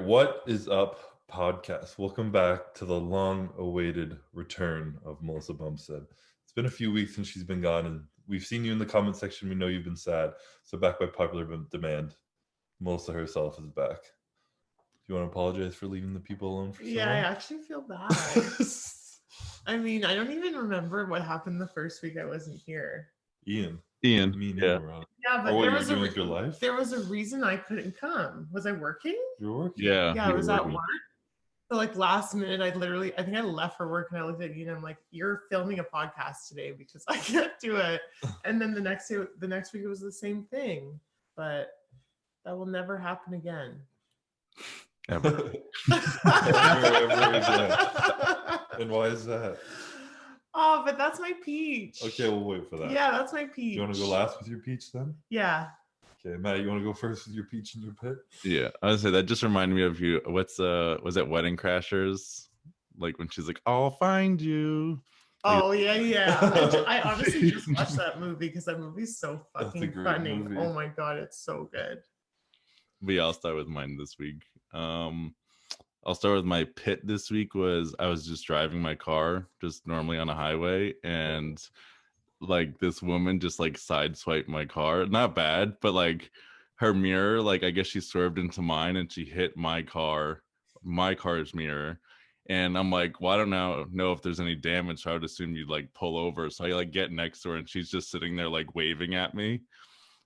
What is up, podcast? Welcome back to the long-awaited return of Melissa Bumstead. It's been a few weeks since she's been gone, and we've seen you in the comment section. We know you've been sad. So back by popular demand, Melissa herself is back. Do you want to apologize for leaving the people alone for so Yeah, long? I actually feel bad. I mean, I don't even remember what happened the first week I wasn't here. Ian, me and Yeah. Ian were on. Yeah, but Or what there you're was doing with your life? there was a reason I couldn't come. Was I working? You're working. Yeah. Yeah, I you was were at working. work. So like last minute, I think I left for work and I looked at you and I'm like, "You're filming a podcast today because I can't do it." And then the next week, it was the same thing. But that will never happen again. Ever. Ever again. And why is that? Oh, but that's my peach. Okay, we'll wait for that. Yeah, that's my peach. You want to go last with your peach then? Yeah. Okay, Matt, you want to go first with your peach in your pit? Yeah. I would say that just reminded me of you. Was that Wedding Crashers? Like when she's like, "I'll find you." Oh yeah. I honestly just watched that movie because that movie's so fucking funny. Movie. Oh my god, it's so good. But yeah, I'll start with mine this week. I'll start with my pit this week. I was just driving my car, just normally on a highway, and like this woman just like sideswiped my car. Not bad, but like her mirror, like I guess she swerved into mine and she hit my car's mirror. And I'm like, well, I don't know if there's any damage. So I would assume you'd like pull over. So I like get next to her and she's just sitting there like waving at me.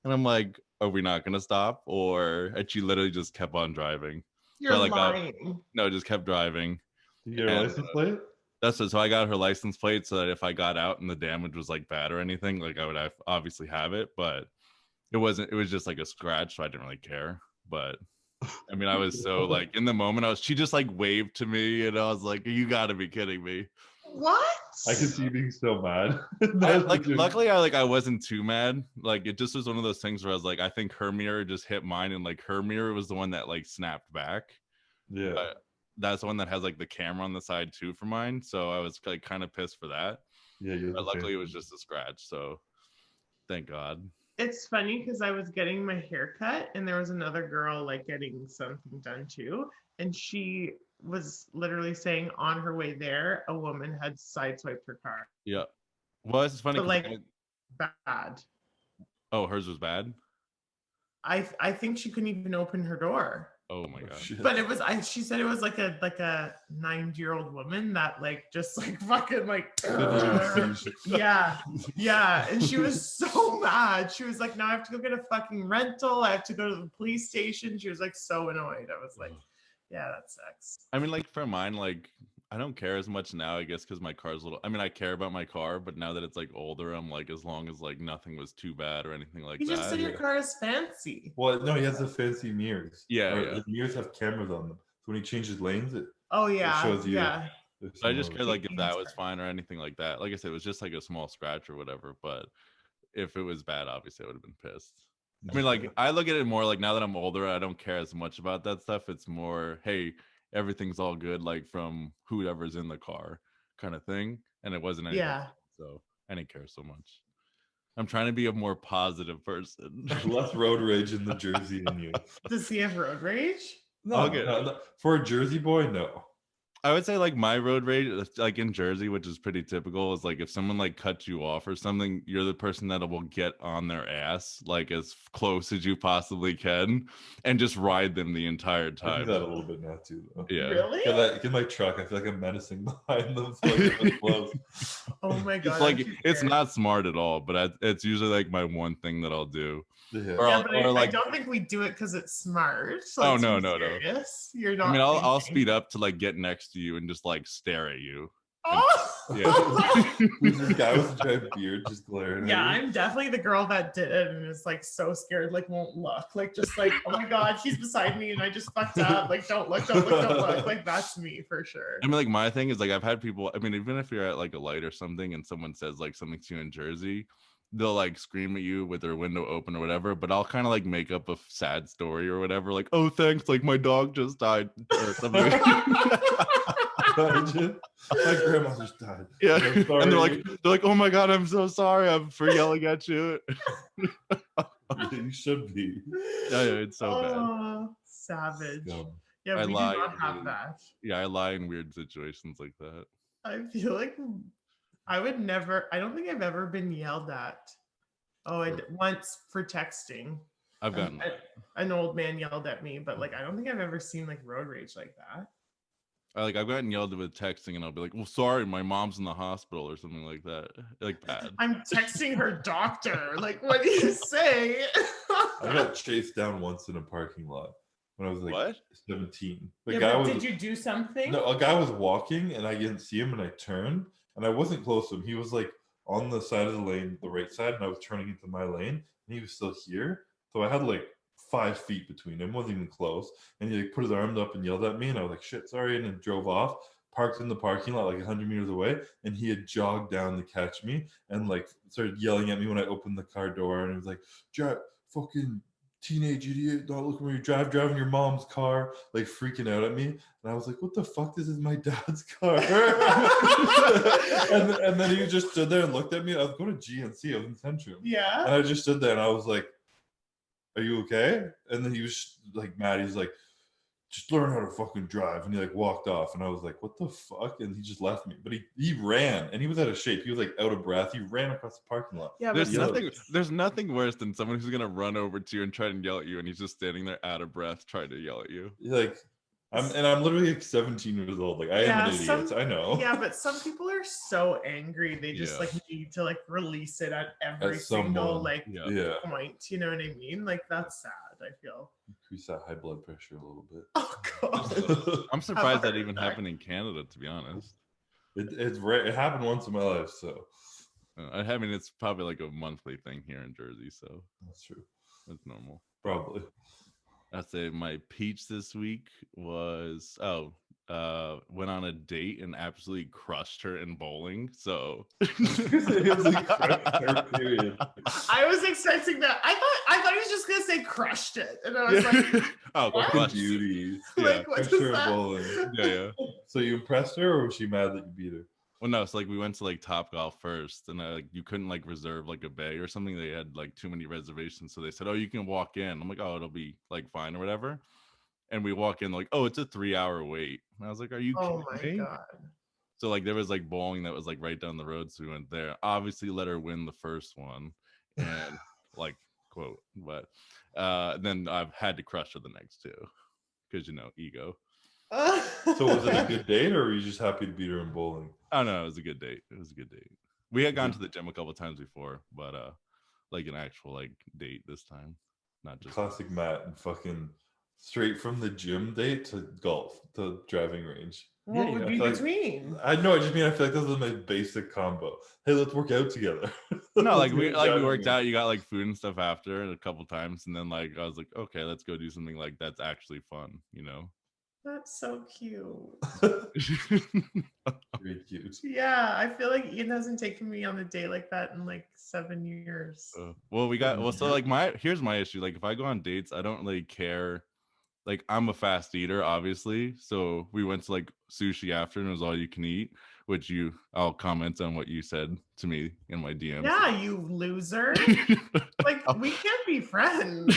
And I'm like, are we not gonna stop? And she literally just kept on driving. You're So, like, lying. No, just kept driving. Did you get a license plate? That's it. So I got her license plate so that if I got out and the damage was like bad or anything, like I would obviously have it, but it was just like a scratch, so I didn't really care. But I mean, I was so like in the moment, she just like waved to me and I was like, you gotta be kidding me. What? I could see you being so mad. Luckily I wasn't too mad. Like it just was one of those things where I was like, I think her mirror just hit mine and like her mirror was the one that like snapped back. Yeah. But that's the one that has like the camera on the side too for mine. So I was like kind of pissed for that. Yeah. But luckily it was just a scratch. So thank God. It's funny because I was getting my hair cut and there was another girl like getting something done too. And she was literally saying on her way there, a woman had sideswiped her car. Yeah. Well, it's funny. But like bad. Oh, hers was bad? I think she couldn't even open her door. Oh my god! But it was she said it was like a 90-year-old woman that like just like fucking like yeah, and she was so mad. She was like, now I have to go get a fucking rental. I have to go to the police station. She was like so annoyed. I was like, yeah, that sucks. I mean, like for mine, like I don't care as much now, I guess, because my car's I mean, I care about my car, but now that it's like older, I'm like, as long as like nothing was too bad or anything like that. You just said your car is fancy. Well, no, he has the fancy mirrors. Yeah. The mirrors have cameras on them. So when he changes lanes, it shows you. Yeah. I just care like if that was fine or anything like that. Like I said, it was just like a small scratch or whatever. But if it was bad, obviously I would have been pissed. I mean, like I look at it more like now that I'm older, I don't care as much about that stuff. It's more, hey, everything's all good, like from whoever's in the car kind of thing. And it wasn't anything. Yeah. So I didn't care so much. I'm trying to be a more positive person. Less road rage in the Jersey in you. Does he have road rage? No. For a Jersey boy, no. I would say like my road rage, like in Jersey, which is pretty typical, is like if someone like cuts you off or something, you're the person that will get on their ass like as close as you possibly can and just ride them the entire time. I do that a little bit now too, though. Yeah. Really? Get my truck. I feel like I'm menacing behind them. So like close. Oh my god! It's like it's not smart at all, but it's usually like my one thing that I'll do. Yeah. I don't think we do it because it's smart. Like, oh no. You're not. I mean, I'll speed up to like get next to you and just like stare at you. Oh. Yeah. This guy with a giant beard just glaring. Yeah, I'm definitely the girl that did it and is like so scared, like won't look, like just like, oh my god, he's beside me and I just fucked up. Like don't look. Like that's me for sure. I mean, like my thing is like I've had people. I mean, even if you're at like a light or something and someone says like something to you in Jersey, they'll like scream at you with their window open or whatever, but I'll kind of like make up a sad story or whatever, like, oh thanks, like my dog just died or something. My grandma just died. Yeah. And they're like, oh my god, I'm so sorry, I'm for yelling at you. You should be. Yeah, it's so bad. Savage. Yeah, I we do lie not have really- that. Yeah, I lie in weird situations like that. I feel like I would never, I don't think I've ever been yelled at. Oh, once for texting. I've gotten that. An old man yelled at me, but like I don't think I've ever seen like road rage like that. I've gotten yelled at with texting, and I'll be like, "Well, sorry, my mom's in the hospital" or something like that. Like bad. I'm texting her doctor. Like, what do you say? I got chased down once in a parking lot when I was like What? 17. Did you do something? No, a guy was walking and I didn't see him and I turned and I wasn't close to him. He was like on the side of the lane, the right side, and I was turning into my lane and he was still here. So I had like 5 feet between him, wasn't even close. And he like put his arms up and yelled at me and I was like, shit, sorry. And then drove off, parked in the parking lot like 100 meters away. And he had jogged down to catch me and like started yelling at me when I opened the car door. And he was like, Jack, fucking teenage idiot, not looking where you driving your mom's car, like freaking out at me. And I was like, what the fuck, this is my dad's car. and then he just stood there and looked at me. I was going to GNC, I was in Centrum. Yeah. And I just stood there and I was like, are you okay? And then he was like mad. He's like, just learn how to fucking drive. And he like walked off and I was like, what the fuck? And he just left me. But he ran and he was out of shape. He was like out of breath. He ran across the parking lot. Yeah, There's nothing worse than someone who's gonna run over to you and try to yell at you, and he's just standing there out of breath trying to yell at you. Like, I'm literally like 17 years old. Like I am an idiot. I know. Yeah, but some people are so angry they just like need to like release it at every single like point. You know what I mean? Like that's sad. I feel. Increase that high blood pressure a little bit. Oh god. I'm surprised that even happened in Canada, to be honest. It's rare. It happened once in my life, so. I mean, it's probably like a monthly thing here in Jersey, so that's true. That's normal. Probably. I'd say my peach this week was went on a date and absolutely crushed her in bowling. So it was like period. I was expecting that. I thought he was just gonna say crushed it, and I was like, "Oh, what? Beauty!" Like, what's that? Bowling. Yeah. So you impressed her, or was she mad that you beat her? Well, no, it's like we went to like Top Golf first, and you couldn't like reserve like a bay or something. They had like too many reservations, so they said, "Oh, you can walk in." I'm like, "Oh, it'll be like fine or whatever." And we walk in, like, "Oh, it's a 3-hour wait." And I was like, "Are you kidding me?" God. So like there was like bowling that was like right down the road, so we went there. Obviously, let her win the first one, and like quote, but then I've had to crush her the next two because ego. So was it a good date, or were you just happy to beat her in bowling? Oh no, it was a good date. It was a good date. We had gone to the gym a couple of times before, but like an actual like date this time, not just classic Matt and fucking straight from the gym date to golf to driving range. What would be between? I know. I just mean I feel like this is my basic combo. Hey, let's work out together. No, like we worked out. You got like food and stuff after a couple times, and then like I was like, okay, let's go do something like that's actually fun, That's so cute. Very cute. Yeah, I feel like Ian hasn't taken me on a date like that in like 7 years. So like here's my issue. Like if I go on dates, I don't really care. Like I'm a fast eater, obviously. So we went to like sushi after, and it was all you can eat. Which I'll comment on what you said to me in my DMs. Yeah, you loser. Like we can't be friends.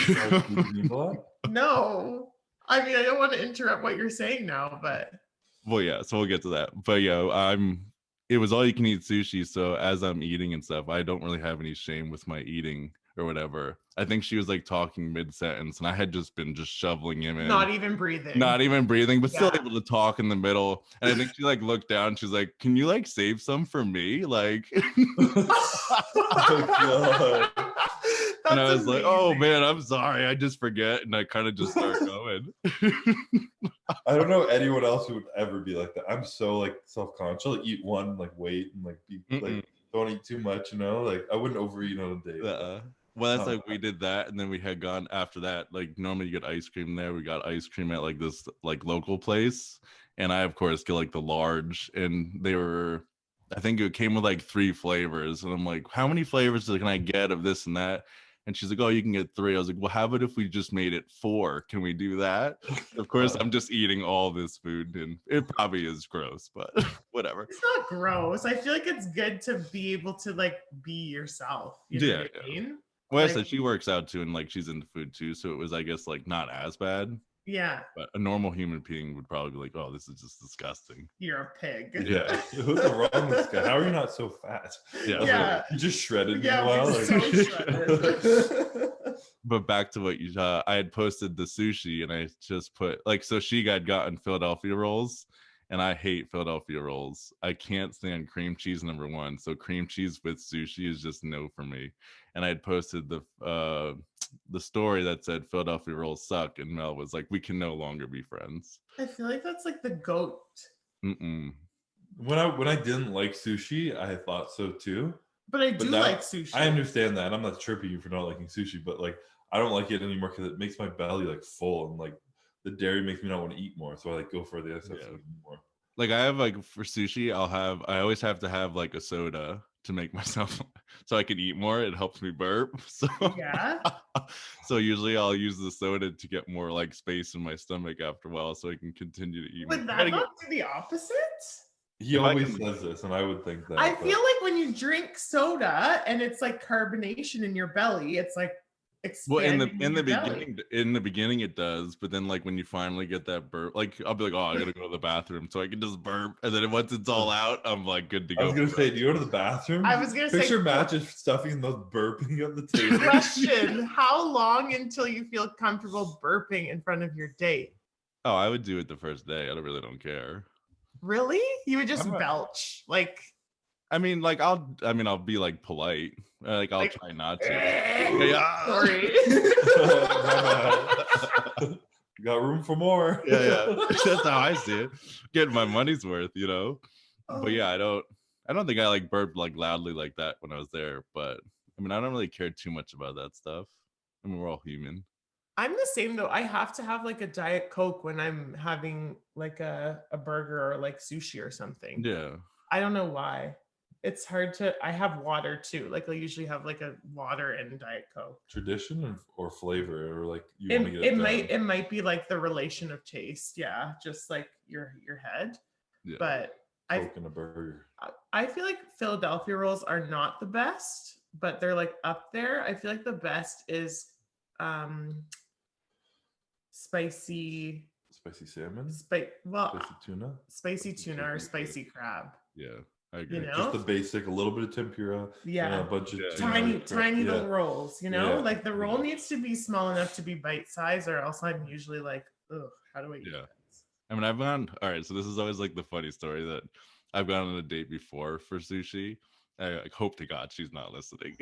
No. I mean, I don't want to interrupt what you're saying now, but well, yeah, so we'll get to that. But yeah, it was all you can eat sushi, so as I'm eating and stuff, I don't really have any shame with my eating or whatever. I think she was like talking mid-sentence, and I had just been shoveling him in. Not even breathing, but still able to talk in the middle. And I think she like looked down, she's like, "Can you like save some for me?" Like oh, God. And I was like, "Oh man, I'm sorry. I just forget." And I kind of just start going. I don't know anyone else who would ever be like that. I'm so like self-conscious. Like eat one, like wait, and like be like don't eat too much. Like I wouldn't overeat on a date. Well, that's like we did that, and then we had gone after that. Like normally you get ice cream there. We got ice cream at like this like local place, and I of course get like the large, and they were. I think it came with like 3 flavors, and I'm like, "How many flavors can I get of this and that?" And she's like, "Oh, you can get 3." I was like, "Well, how about if we just made it 4? Can we do that?" Of course, I'm just eating all this food, and it probably is gross, but whatever. It's not gross. I feel like it's good to be able to like be yourself. You know what I mean? Well, I said she works out too, and like she's into food too, so it was, I guess, like not as bad. Yeah. But a normal human being would probably be like, "Oh, this is just disgusting." You're a pig. Yeah. What's wrong with this guy? How are you not so fat? Yeah. Yeah. You just shredded Yeah, meanwhile. we're so shredded. But back to what you I had posted the sushi, and I just put like, so she had gotten Philadelphia rolls, and I hate Philadelphia rolls. I can't stand cream cheese, number one. So cream cheese with sushi is just no for me. And I had posted the story that said Philadelphia rolls suck, and Mel was like, "We can no longer be friends." I feel like that's like the goat. Mm-mm. When I didn't like sushi, I thought so too. But I do now, like sushi. I understand that. I'm not chirping you for not liking sushi, but like I don't like it anymore because it makes my belly like full, and like the dairy makes me not want to eat more. So I like go for the other stuff to eat more. Like I have like for sushi, I always have to have like a soda to make myself so I can eat more. It helps me burp. So Yeah. so usually I'll use the soda to get more like space in my stomach after a while, so I can continue to eat. Would that not do the opposite? He always says this, and I would think that. I feel like when you drink soda and it's like carbonation in your belly, it's like expanding. Well, in the beginning it does, but then like when you finally get that burp, like I'll be like, "Oh, I gotta go to the bathroom," so I can just burp, and then once it's all out, I'm like good to go. I was gonna say, do you go to the bathroom? I was gonna say, picture Matt just stuffing and those burping at the table. Question: how long until you feel comfortable burping in front of your date? Oh, I would do it the first day. I really don't care. Really? You would just belch like? I mean, I'll be like polite. Like I'll try not to. Sorry. Got room for more. Yeah. That's how I see it. Getting my money's worth, you know. But yeah, I don't think I like burped like loudly like that when I was there. But I mean, I don't really care too much about that stuff. I mean, we're all human. I'm the same though. I have to have like a Diet Coke when I'm having like a burger or like sushi or something. Yeah. I don't know why. It's hard to. I have water too. Like I usually have like a water and Diet Coke. Tradition or flavor, or like you It, want to get it might be like the relation of taste. Yeah, just like your head. Yeah. But Coke and a burger. I feel like Philadelphia rolls are not the best, but they're like up there. I feel like the best is spicy salmon, spicy tuna, spicy tuna or spicy crab. Yeah, I agree. You know, just the basic, a little bit of tempura, and a bunch of tiny little rolls. You know, like the roll needs to be small enough to be bite size, or else I'm usually like, ugh, how do I eat this? I mean, I've gone. All right, so this is always like the funny story that I've gone on a date before for sushi. I hope to God she's not listening.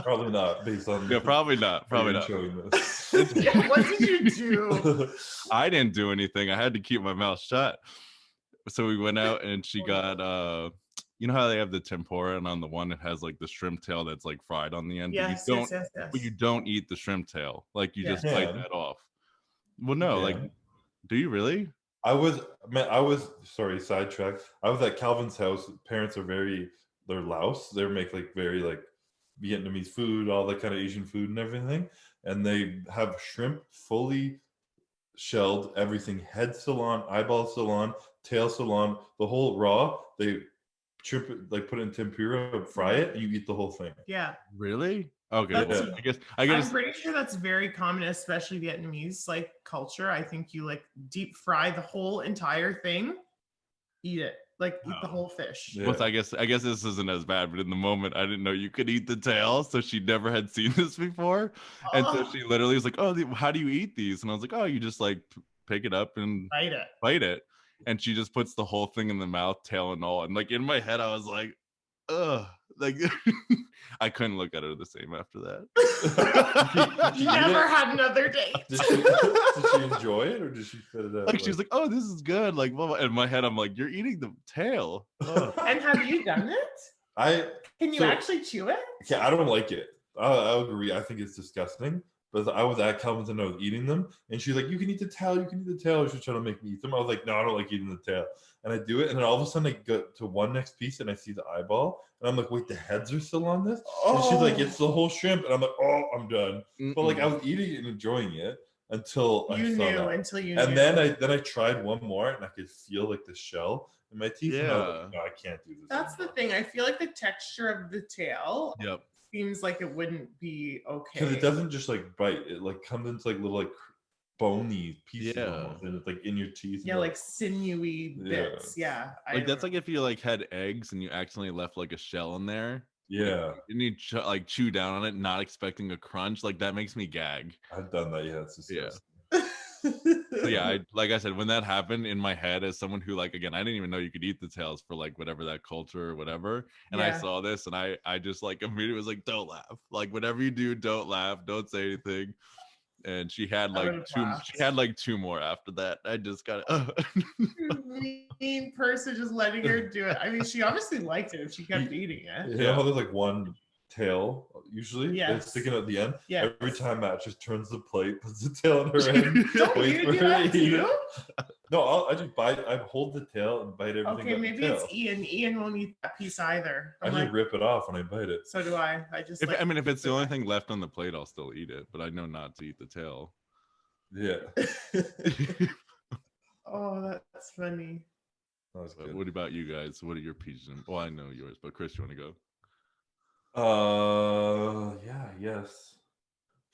Probably not, based on probably not. What did you do? I didn't do anything. I had to keep my mouth shut. So we went out and she got you know how they have the tempura, and on the one it has like the shrimp tail that's like fried on the end. Yes, but you don't eat the shrimp tail. Like you just bite that off. Well, no, like, do you really? I was sorry, sidetrack. I was at Calvin's house. Parents are they're Laos. They make like very like Vietnamese food, all that kind of Asian food and everything. And they have shrimp fully shelled, everything, head salon, eyeball salon, tail salon, the whole raw. They chip it, like put it in tempura, fry it, and you eat the whole thing. Yeah. Really? Okay. Well, I guess I'm pretty sure that's very common, especially Vietnamese like culture. I think you like deep fry the whole entire thing, eat it, like eat the whole fish. Well, I guess this isn't as bad, but in the moment I didn't know you could eat the tail, so she never had seen this before, and so she literally was like, "Oh, how do you eat these?" And I was like, "Oh, you just like pick it up and bite it," and she just puts the whole thing in the mouth, tail and all, and like in my head I was like, "Ugh." Like I couldn't look at her the same after that. You never had another date. Did she enjoy it, or did she fit it out? Like she was like, "Oh, this is good." Like, well, in my head, I'm like, "You're eating the tail." And have you done it? Can you actually chew it? Yeah, I don't like it. I'll agree. I think it's disgusting. But I was at Calvin's and I was eating them, and she's like, "You can eat the tail. You can eat the tail." She's trying to make me eat them. I was like, "No, I don't like eating the tail." And I do it, and then all of a sudden I go to one next piece, and I see the eyeball, and I'm like, "Wait, the heads are still on this?" And she's like, "It's the whole shrimp," and I'm like, "Oh, I'm done." But like I was eating it and enjoying it until I saw that. And then I tried one more, and I could feel like the shell in my teeth. And I was like, "No, I can't do this." That's the thing. I feel like the texture of the tail. Yep. Seems like it wouldn't be okay because it doesn't just like bite, it like comes into like little like bony pieces Yeah. almost, and it's like in your teeth. Yeah, like sinewy bits. Yeah. Like that's like if you like had eggs and you accidentally left like a shell in there. Yeah, And you like chew down on it, not expecting a crunch. Like that makes me gag. I've done that. Yeah, it's disgusting. So yeah, like I said, when that happened in my head, as someone who like again, I didn't even know you could eat the tails for like whatever that culture or whatever. And I saw this, and I just like immediately was like, don't laugh. Like whatever you do, don't laugh, don't say anything. And she had like two more after that. I just got mean person just letting her do it. I mean, she obviously liked it if she kept eating it. You know how there's like one tail usually that's sticking out the end? Yeah. Every time Matt just turns the plate, puts the tail in her end. Don't you do that too? No, I just bite. I hold the tail and bite everything. Okay, maybe it's Ian. Ian won't eat that piece either. I just rip it off when I bite it. So do I. I just. If it's the only thing left on the plate, I'll still eat it. But I know not to eat the tail. Yeah. Oh, that's funny. That was good. What about you guys? What are your peaches? Well, I know yours, but Chris, you want to go? Yeah, yes.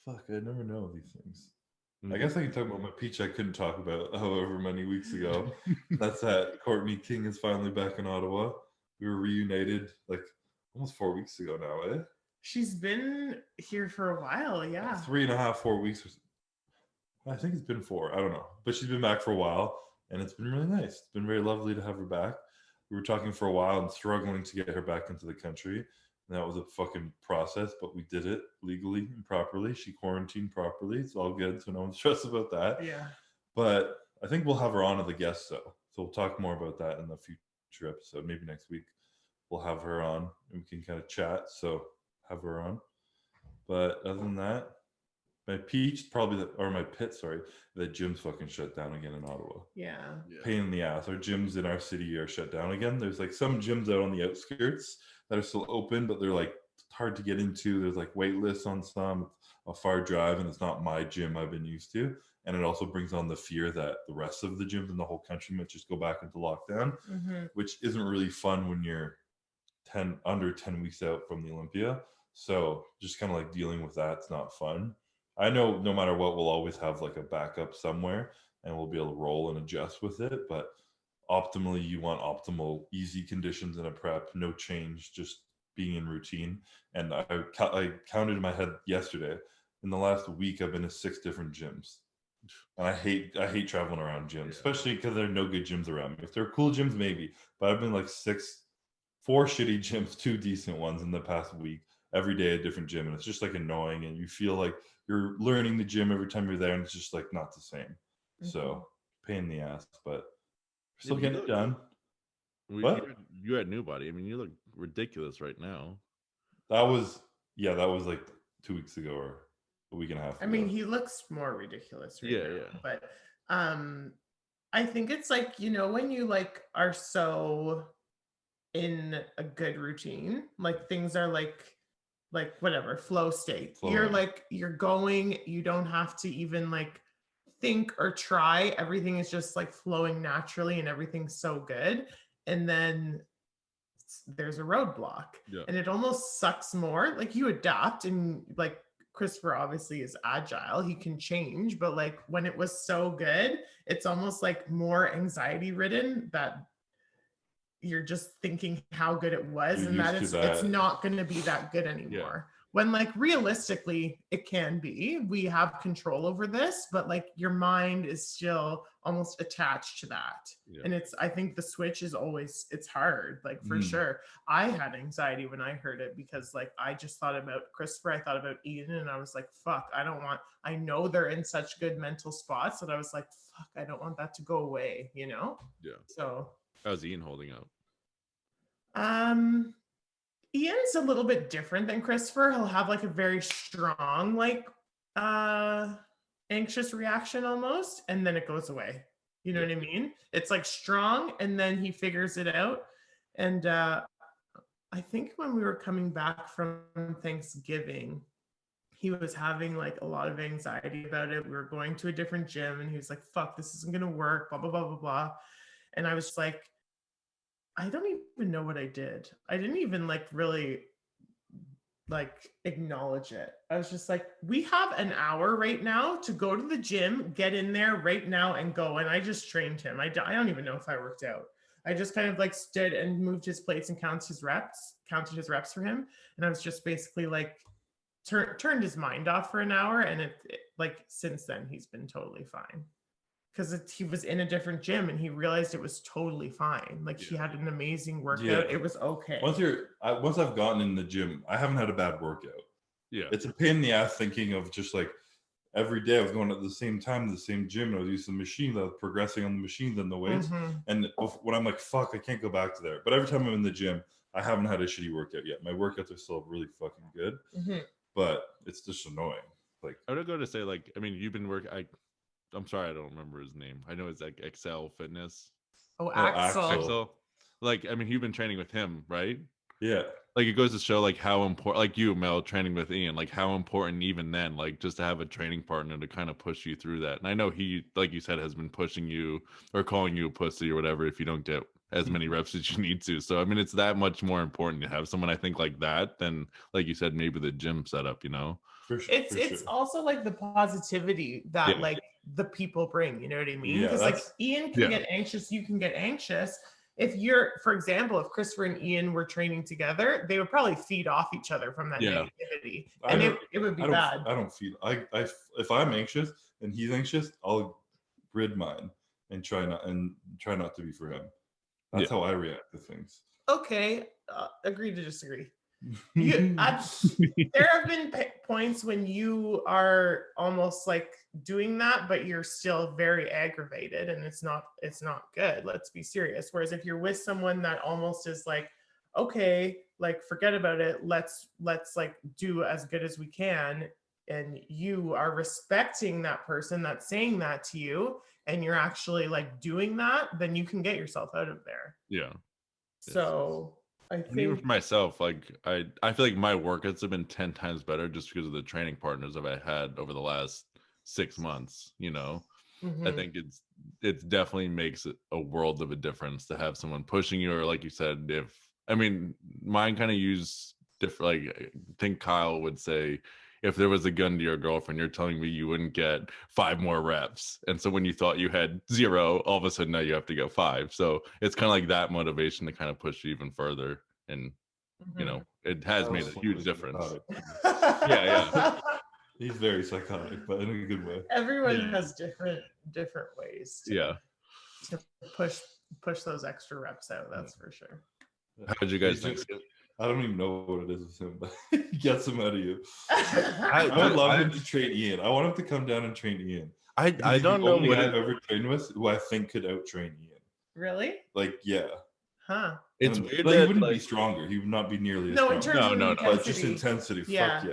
Fuck, I never know these things. I guess I can talk about my peach I couldn't talk about however many weeks ago. That's that Courtney King is finally back in Ottawa. We were reunited like almost 4 weeks ago now, eh? She's been here for a while, yeah. 3.5, 4 weeks. I think it's been 4. I don't know. But she's been back for a while, and it's been really nice. It's been very lovely to have her back. We were talking for a while and struggling to get her back into the country. And that was a fucking process, but we did it legally and properly. She quarantined properly. It's all good, so no one's stressed about that. Yeah. But I think we'll have her on as a guest, though. So we'll talk more about that in the future episode. Maybe next week we'll have her on and we can kind of chat. So have her on. But other than that, my peach probably my pit, sorry, the gym's fucking shut down again in Ottawa. Yeah. Pain in the ass. Our gyms in our city are shut down again. There's like some gyms out on the outskirts that are still open, but they're like hard to get into. There's like wait lists on some. It's a far drive, and it's not my gym I've been used to. And it also brings on the fear that the rest of the gyms in the whole country might just go back into lockdown, which isn't really fun when you're under 10 weeks out from the Olympia. So just kind of like dealing with that's not fun. I know no matter what, we'll always have like a backup somewhere and we'll be able to roll and adjust with it. But optimally, you want optimal, easy conditions in a prep, no change, just being in routine. And I counted in my head yesterday. In the last week, I've been to 6 different gyms. And I hate traveling around gyms, especially because there are no good gyms around me. If there are cool gyms, maybe. But I've been like 4 shitty gyms, 2 decent ones in the past week. Every day a different gym, and it's just like annoying, and you feel like you're learning the gym every time you're there, and it's just like not the same. So pain in the ass, but we're still getting it done. You're at New Body. I mean, you look ridiculous right now. That was like 2 weeks ago or a week and a half ago. I mean, he looks more ridiculous right now. But I think it's like, you know, when you like are so in a good routine, like things are like whatever, flow state. You're going, you don't have to even like think or try. Everything is just like flowing naturally and everything's so good. And then there's a roadblock and it almost sucks more. Like you adapt, and like Christopher obviously is agile, he can change, but like when it was so good, it's almost like more anxiety ridden that you're just thinking how good it was and that it's not going to be that good anymore. When like realistically it can be, we have control over this, but like your mind is still almost attached to that. And I think the switch is always, it's hard, like for sure. I had anxiety when I heard it because like I just thought about Christopher, I thought about Eden, and I was like, fuck, I know they're in such good mental spots that I was like, fuck, I don't want that to go away, you know? So how's Ian holding up? Ian's a little bit different than Christopher. He'll have like a very strong, like anxious reaction almost, and then it goes away. You know what I mean? It's like strong, and then he figures it out. And I think when we were coming back from Thanksgiving, he was having like a lot of anxiety about it. We were going to a different gym, and he was like, fuck, this isn't gonna work, blah, blah, blah, blah, blah. And I was like, I don't even know what I did. I didn't even like really like acknowledge it. I was just like, we have an hour right now to go to the gym, get in there right now and go. And I just trained him. I don't even know if I worked out. I just kind of like stood and moved his plates and counted his reps for him. And I was just basically like turned his mind off for an hour. And it like since then he's been totally fine. Because he was in a different gym and he realized it was totally fine. Like he had an amazing workout. It was okay. Once I've gotten in the gym, I haven't had a bad workout. Yeah. It's a pain in the ass thinking of just like every day I was going at the same time to the same gym and I was using the machines. I was progressing on the machines and the weights. Mm-hmm. And when I'm like, fuck, I can't go back to there. But every time I'm in the gym, I haven't had a shitty workout yet. My workouts are still really fucking good. Mm-hmm. But it's just annoying. Like I would go to say, like, I mean, you've been I'm sorry, I don't remember his name. I know it's like Excel Fitness. Oh, Axel. Axel. Like, I mean, you've been training with him, right? Yeah. Like, it goes to show, like, how important, like you, Mel, training with Ian, like, how important even then, like, just to have a training partner to kind of push you through that. And I know he, like you said, has been pushing you or calling you a pussy or whatever if you don't get as many reps as you need to. So, I mean, it's that much more important to have someone, I think, like that than, like you said, maybe the gym setup, you know? For sure. It's also like the positivity that like the people bring, you know what I mean? Because like Ian can get anxious, you can get anxious. If you're, for example, if Christopher and Ian were training together, they would probably feed off each other from that negativity, and it would be bad. I don't feed. If I'm anxious and he's anxious, I'll rid mine and try not to be for him. That's how I react to things. Okay, agree to disagree. There have been points when you are almost like doing that, but you're still very aggravated, and it's not good. Let's be serious. Whereas if you're with someone that almost is like, okay, like forget about it. Let's like do as good as we can, and you are respecting that person that's saying that to you, and you're actually like doing that, then you can get yourself out of there. Yeah. So. I think even for myself, like I feel like my workouts have been 10 times better just because of the training partners that I had over the last 6 months, you know. I think it definitely makes a world of a difference to have someone pushing you, or like you said, mine kind of use different, like I think Kyle would say, if there was a gun to your girlfriend, you're telling me you wouldn't get 5 more reps. And so when you thought you had 0, all of a sudden now you have to go 5. So it's kind of like that motivation to kind of push you even further. And, you know, it has made a huge difference. Yeah. He's very psychotic, but in a good way. Everyone has different ways to push those extra reps out. That's for sure. How did you guys think? I don't even know what it is with him, but he gets him out of you. I would love him to train Ian. I want him to come down and train Ian. I don't know what I've ever trained with who I think could out-train Ian. Really? Like, yeah. Huh. It's weird that he wouldn't be stronger. He would not be nearly as strong. In terms of intensity. But just intensity. Yeah. Fuck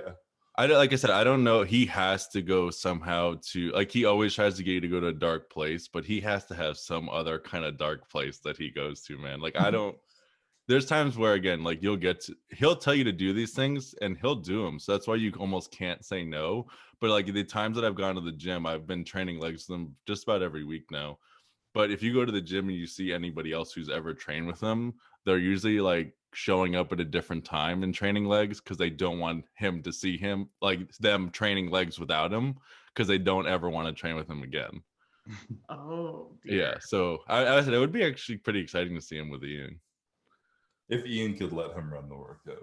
yeah. Like I said, I don't know. He has to go somehow to, like, he always tries to get you to go to a dark place, but he has to have some other kind of dark place that he goes to, man. Like, I don't. There's times where, again, like he'll tell you to do these things and he'll do them. So that's why you almost can't say no. But like the times that I've gone to the gym, I've been training legs with them just about every week now. But if you go to the gym and you see anybody else who's ever trained with them, they're usually like showing up at a different time and training legs because they don't want him to see him, like them training legs without him, because they don't ever want to train with him again. Oh, dear. Yeah. So I said it would be actually pretty exciting to see him with Ian. If Ian could let him run the workout.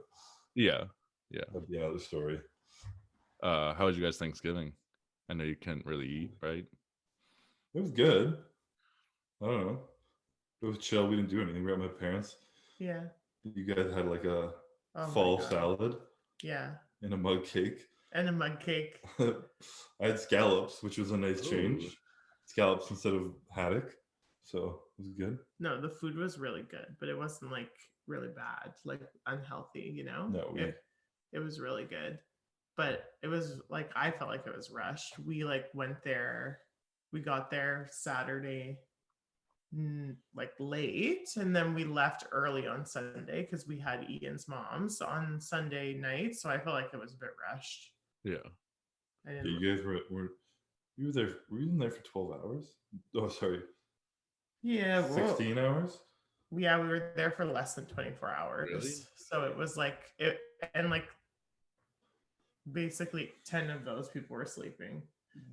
Yeah. That'd be another story. How was you guys Thanksgiving? I know you can't really eat, right? It was good. I don't know. It was chill. We didn't do anything. We were at my parents'. Yeah. You guys had like a fall salad. Yeah. And a mug cake. And a mug cake. I had scallops, which was a nice change. Scallops instead of haddock. So it was good. No, the food was really good, but it wasn't like really bad, like unhealthy, you know? No, it was really good. But it was like, I felt like it was rushed. We like went there, we got there Saturday like late, and then we left early on Sunday because we had Ian's mom's on Sunday night. So I felt like it was a bit rushed. Yeah. You guys were you were there. Were you in there for 12 hours? Oh, sorry. Yeah. 16 hours? Yeah, we were there for less than 24 hours. Really? So it was like it, and like basically 10 of those people were sleeping.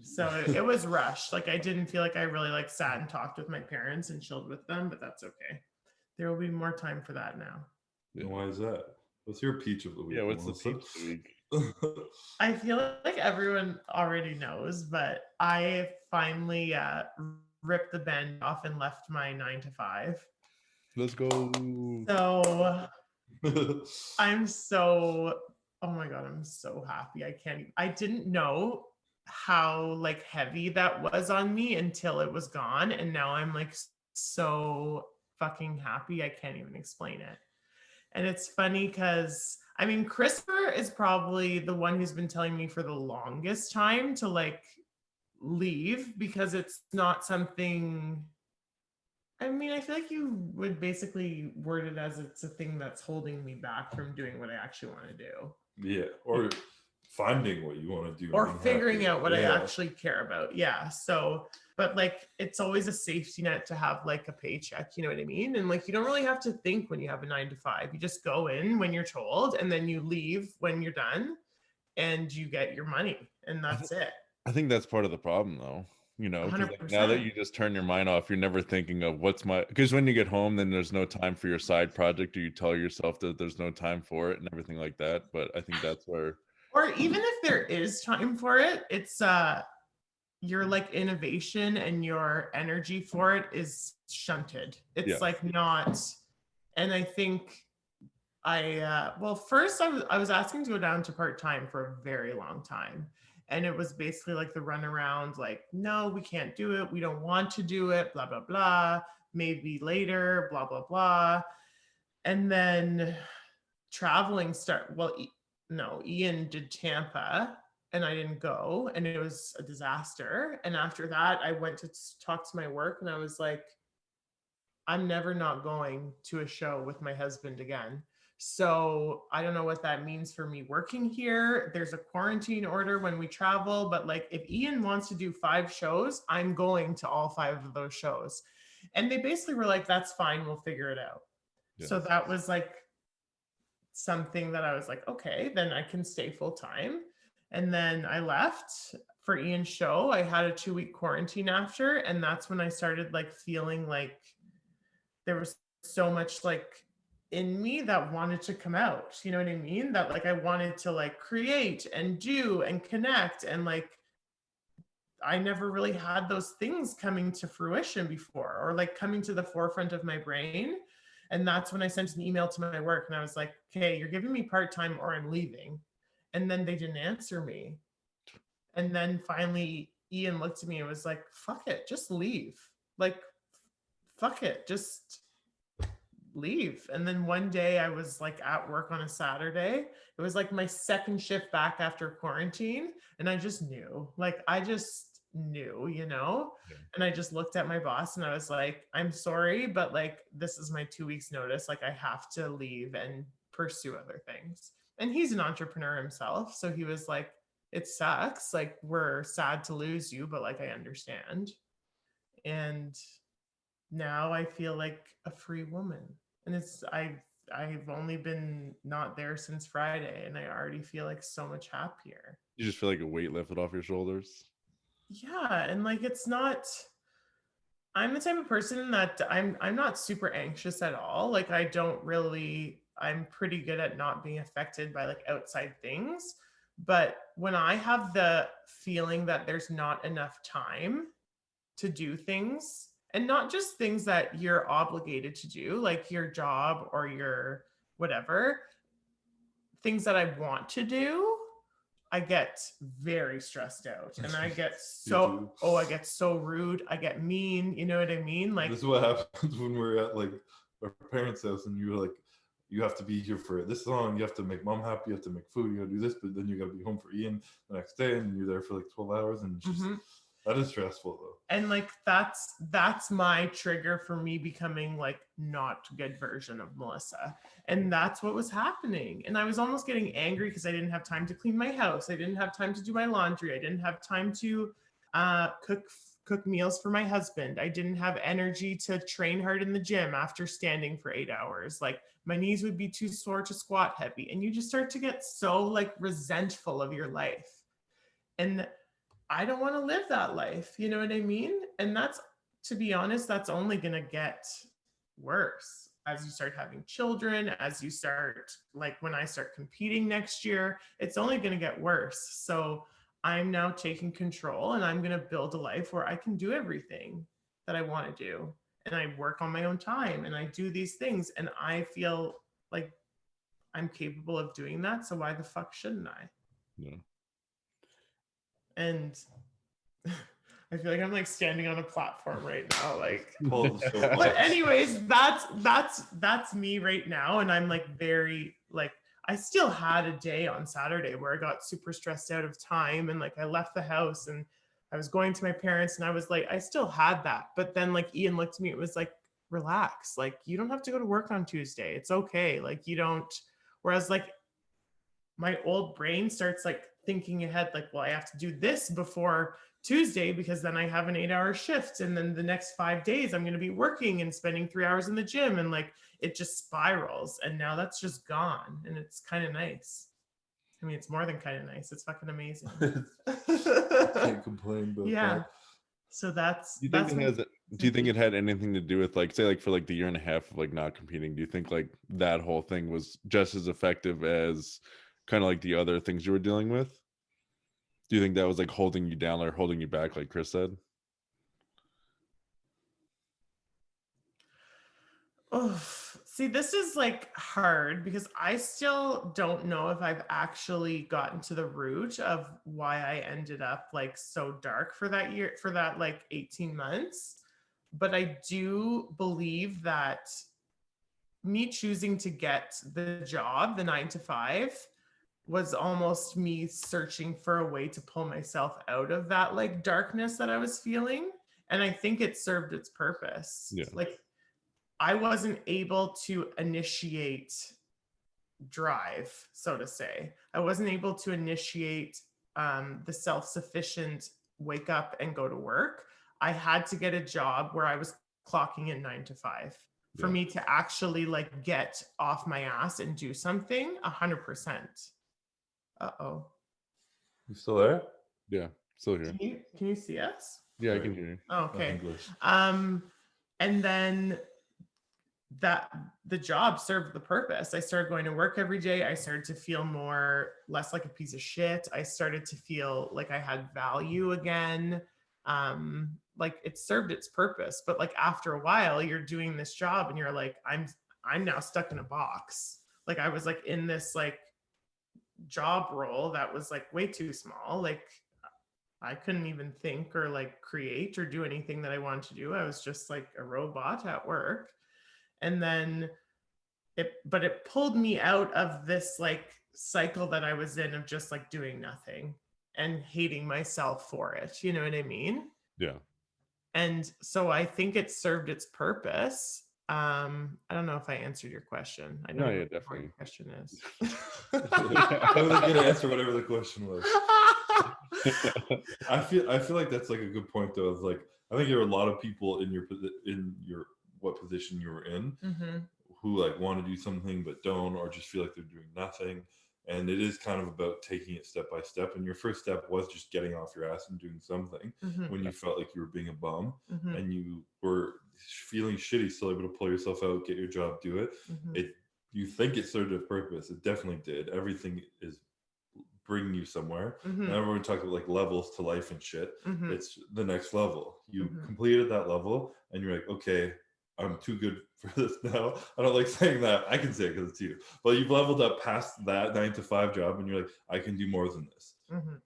So it was rushed. Like I didn't feel like I really like sat and talked with my parents and chilled with them, but that's okay. There will be more time for that now. Yeah. Why is that? What's your peach of the week? Yeah, what's Melissa? the peach of the week? I feel like everyone already knows, but I finally ripped the band off and left my 9 to 5. Let's go. So I'm so, oh my God, I'm so happy. I didn't know how like heavy that was on me until it was gone. And now I'm like so fucking happy. I can't even explain it. And it's funny because I mean, Christopher is probably the one who's been telling me for the longest time to like leave because it's not something. I mean, I feel like you would basically word it as it's a thing that's holding me back from doing what I actually want to do. Yeah, or finding what you want to do. Or figuring out what I actually care about. Yeah. So, but like, it's always a safety net to have like a paycheck, you know what I mean? And like, you don't really have to think when you have a 9 to 5. You just go in when you're told and then you leave when you're done and you get your money and that's it. I think that's part of the problem though. You know, 'cause like now that you just turn your mind off, you're never thinking of because when you get home, then there's no time for your side project, or you tell yourself that there's no time for it and everything like that. But I think that's where, or even if there is time for it, it's your like innovation and your energy for it is shunted. It's like not, and I think well, first I was asking to go down to part-time for a very long time. And it was basically like the runaround, like, no, we can't do it. We don't want to do it, blah, blah, blah. Maybe later, blah, blah, blah. And then traveling Ian did Tampa and I didn't go and it was a disaster. And after that, I went to talk to my work and I was like, I'm never not going to a show with my husband again. So I don't know what that means for me working here. There's a quarantine order when we travel, but like if Ian wants to do 5 shows, I'm going to all 5 of those shows. And they basically were like, that's fine, we'll figure it out. Yeah. So that was like something that I was like, okay, then I can stay full time. And then I left for Ian's show. I had a 2-week quarantine after, and that's when I started like feeling like there was so much like in me that wanted to come out, you know what I mean? That like I wanted to like create and do and connect, and like I never really had those things coming to fruition before or like coming to the forefront of my brain. And that's when I sent an email to my work and I was like, okay, you're giving me part-time or I'm leaving. And then they didn't answer me. And then finally Ian looked at me and was like, fuck it, just leave. Like, fuck it, just leave. And then one day I was like at work on a Saturday. It was like my second shift back after quarantine. And I just knew, like, I just knew, you know? Yeah. And I just looked at my boss and I was like, I'm sorry, but like, this is my 2 weeks notice. Like I have to leave and pursue other things. And he's an entrepreneur himself. So he was like, it sucks. Like we're sad to lose you, but like, I understand. And now I feel like a free woman. And I've only been not there since Friday and I already feel like so much happier. You just feel like a weight lifted off your shoulders? Yeah. And like, it's not, I'm the type of person that I'm not super anxious at all. Like I'm pretty good at not being affected by like outside things. But when I have the feeling that there's not enough time to do things, and not just things that you're obligated to do, like your job or your whatever, things that I want to do, I get very stressed out and I get I get so rude. I get mean. You know what I mean? Like this is what happens when we're at like our parents' house and you're like, you have to be here for this long. You have to make mom happy. You have to make food. You got to do this, but then you got to be home for Ian the next day and you're there for like 12 hours and just, that is stressful though. And like, that's my trigger for me becoming like not good version of Melissa. And that's what was happening. And I was almost getting angry because I didn't have time to clean my house. I didn't have time to do my laundry. I didn't have time to cook cook meals for my husband. I didn't have energy to train hard in the gym after standing for 8 hours. Like my knees would be too sore to squat heavy. And you just start to get so like resentful of your life. And I don't want to live that life. You know what I mean? And that's, to be honest, that's only going to get worse as you start having children, as you start, like when I start competing next year, it's only going to get worse. So I'm now taking control and I'm going to build a life where I can do everything that I want to do. And I work on my own time and I do these things and I feel like I'm capable of doing that. So why the fuck shouldn't I? Yeah. And I feel like I'm like standing on a platform right now, like. So But anyways, that's me right now, and I'm like very like. I still had a day on Saturday where I got super stressed out of time, and like I left the house and I was going to my parents, and I was like, I still had that, but then like Ian looked at me, it was like, relax, like you don't have to go to work on Tuesday, it's okay, like you don't. Whereas like my old brain starts like thinking ahead, like, well, I have to do this before Tuesday because then I have an 8-hour shift. And then the next 5 days, I'm going to be working and spending 3 hours in the gym. And like, it just spirals. And now that's just gone. And it's kind of nice. I mean, it's more than kind of nice. It's fucking amazing. Can't complain about that. So that's, Do you think it had anything to do with like, say like for like the year and a half of like not competing? Do you think like that whole thing was just as effective as kind of like the other things you were dealing with? Do you think that was like holding you down or holding you back, like Chris said? Oh, see, this is like hard because I still don't know if I've actually gotten to the root of why I ended up like so dark for that year, for that like 18 months. But I do believe that me choosing to get the job, the 9 to 5, was almost me searching for a way to pull myself out of that like darkness that I was feeling. And I think it served its purpose. Yeah. Like I wasn't able to initiate drive, so to say. I wasn't able to initiate the self-sufficient wake up and go to work. I had to get a job where I was clocking in 9 to 5 for me to actually like get off my ass and do something 100%. Uh-oh. You still there? Yeah, still here. Can you see us? Yeah, I can hear you. Oh, okay. English. And then that the job served the purpose. I started going to work every day. I started to feel less like a piece of shit. I started to feel like I had value again. Like it served its purpose. But like after a while, you're doing this job and you're like, I'm now stuck in a box. Like I was like in this like job role that was like way too small. Like I couldn't even think or like create or do anything that I wanted to do. I was just like a robot at work. And then it pulled me out of this like cycle that I was in of just like doing nothing and hating myself for it. You know what I mean? Yeah. And so I think it served its purpose. I don't know if I answered your question. I know what definitely. your question is. I was gonna answer whatever the question was. I feel like that's like a good point though. Of like, I think there are a lot of people in your what position you were in who like want to do something but don't, or just feel like they're doing nothing. And it is kind of about taking it step by step. And your first step was just getting off your ass and doing something when you felt like you were being a bum and you were feeling shitty, still able to pull yourself out, get your job, do it. You think it served a purpose. It definitely did. Everything is bringing you somewhere. And everyone talks about like levels to life and shit. It's the next level. You completed that level and you're like, okay, I'm too good for this now. I don't like saying that. I can say it because it's you. But you've leveled up past that 9 to 5 job and you're like, I can do more than this.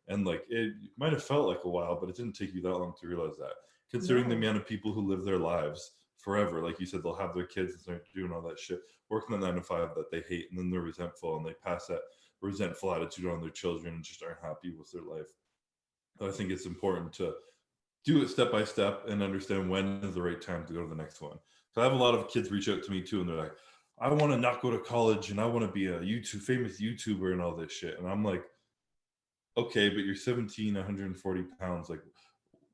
And like it might have felt like a while, but it didn't take you that long to realize that. Considering the amount of people who live their lives forever, like you said, they'll have their kids and start doing all that shit, working that 9 to 5 that they hate, and then they're resentful and they pass that resentful attitude on their children and just aren't happy with their life. But I think it's important to do it step by step and understand when is the right time to go to the next one. So I have a lot of kids reach out to me too, and they're like, I want to not go to college and I want to be a famous YouTuber and all this shit. And I'm like, okay, but you're 17, 140 pounds. Like,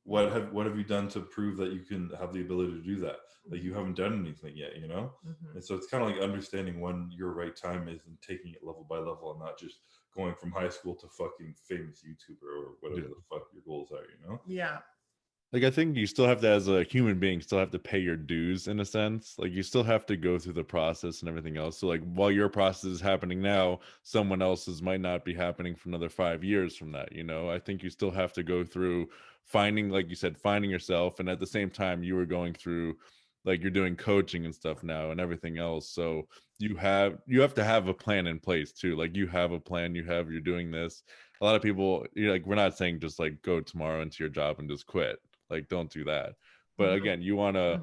what have you done to prove that you can have the ability to do that? Like, you haven't done anything yet, you know? And so it's kind of like understanding when your right time is and taking it level by level, and not just going from high school to fucking famous YouTuber or whatever the fuck your goals are, you know? Yeah. Like, I think you still have to, as a human being, still have to pay your dues in a sense. Like, you still have to go through the process and everything else. So like, while your process is happening now, someone else's might not be happening for another 5 years from that, you know? I think you still have to go through finding, like you said, finding yourself. And at the same time, you were going through, like, you're doing coaching and stuff now and everything else. So you have to have a plan in place too. Like, you have a plan, you're doing this. A lot of people, you're like, we're not saying just like go tomorrow into your job and just quit. Like, don't do that. But again, you want to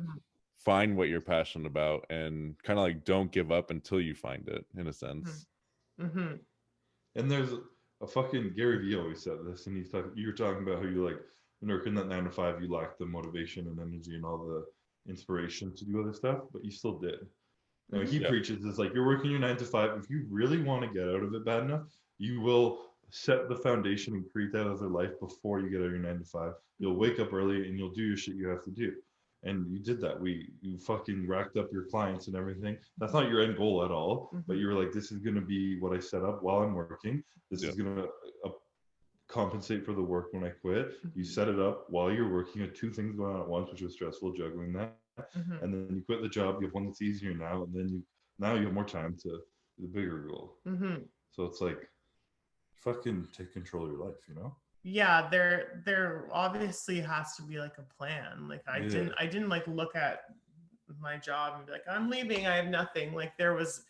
find what you're passionate about and kind of like don't give up until you find it, in a sense. And there's a fucking Gary Vee always said this, and you were talking about how you, like, when you're working that 9 to 5, you lack the motivation and energy and all the inspiration to do other stuff, but you still did. Now, he preaches is like, you're working your 9 to 5. If you really want to get out of it bad enough, you will set the foundation and create that other life before you get out of your 9 to 5. You'll wake up early and you'll do your shit you have to do. And you did that. You fucking racked up your clients and everything. That's not your end goal at all, but you were like, this is going to be what I set up while I'm working. This is going to compensate for the work when I quit. You set it up while you're working. You had two things going on at once, which was stressful, juggling that. And then you quit the job. You have one that's easier now, and then you have more time to the bigger goal. So it's like, fucking take control of your life, you know? Yeah, there obviously has to be like a plan. Like, I didn't like look at my job and be like, I'm leaving, I have nothing. Like, there was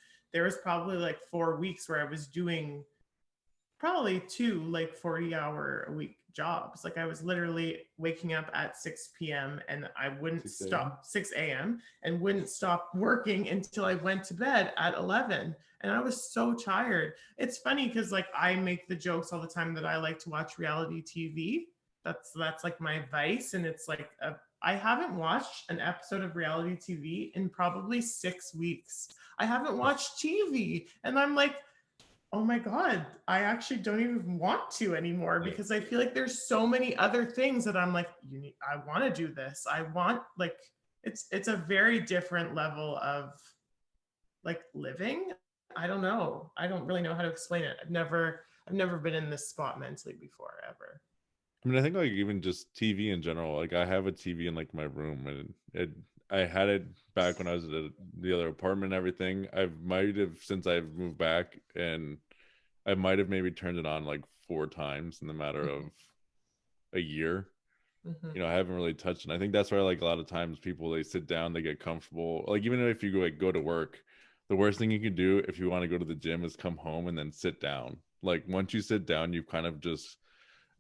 probably like 4 weeks where I was doing probably 2 like 40-hour a week jobs. Like, I was literally waking up at 6 p.m. and I wouldn't stop 6 a.m. and wouldn't stop working until I went to bed at 11. And I was so tired. It's funny because, like, I make the jokes all the time that I like to watch reality TV. That's like my vice. And it's like, I haven't watched an episode of reality TV in probably 6 weeks. I haven't watched TV. And I'm like, oh my God, I actually don't even want to anymore, because I feel like there's so many other things that I'm like, I want to do this. I want, like, it's a very different level of like living. I don't know. I don't really know how to explain it. I've never been in this spot mentally before, ever. I mean, I think like even just TV in general, like I have a TV in like my room, and I had it back when I was at the other apartment and everything. I might have, since I've moved back, and I might have maybe turned it on like 4 times in the matter of a year. You know, I haven't really touched it. And I think that's why, like, a lot of times people, they sit down, they get comfortable. Like, even if you go to work, the worst thing you can do if you want to go to the gym is come home and then sit down. Like, once you sit down, you've kind of just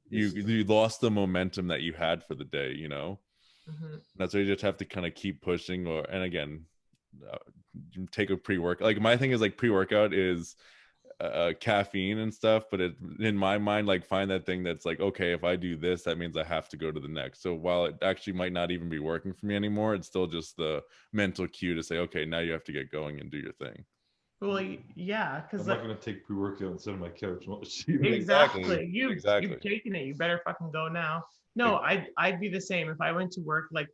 you lost the momentum that you had for the day, you know. That's why you just have to kind of keep pushing. And again, take a pre-work. Like, my thing is, like, pre-workout is caffeine and stuff, but in my mind, like, find that thing that's like, okay, if I do this, that means I have to go to the next. So while it actually might not even be working for me anymore, it's still just the mental cue to say, okay, now you have to get going and do your thing. Well, yeah, because I'm not going to take pre-workout and sit on my couch. Exactly. You've taken it. You better fucking go now. No, I'd be the same. If I went to work, like,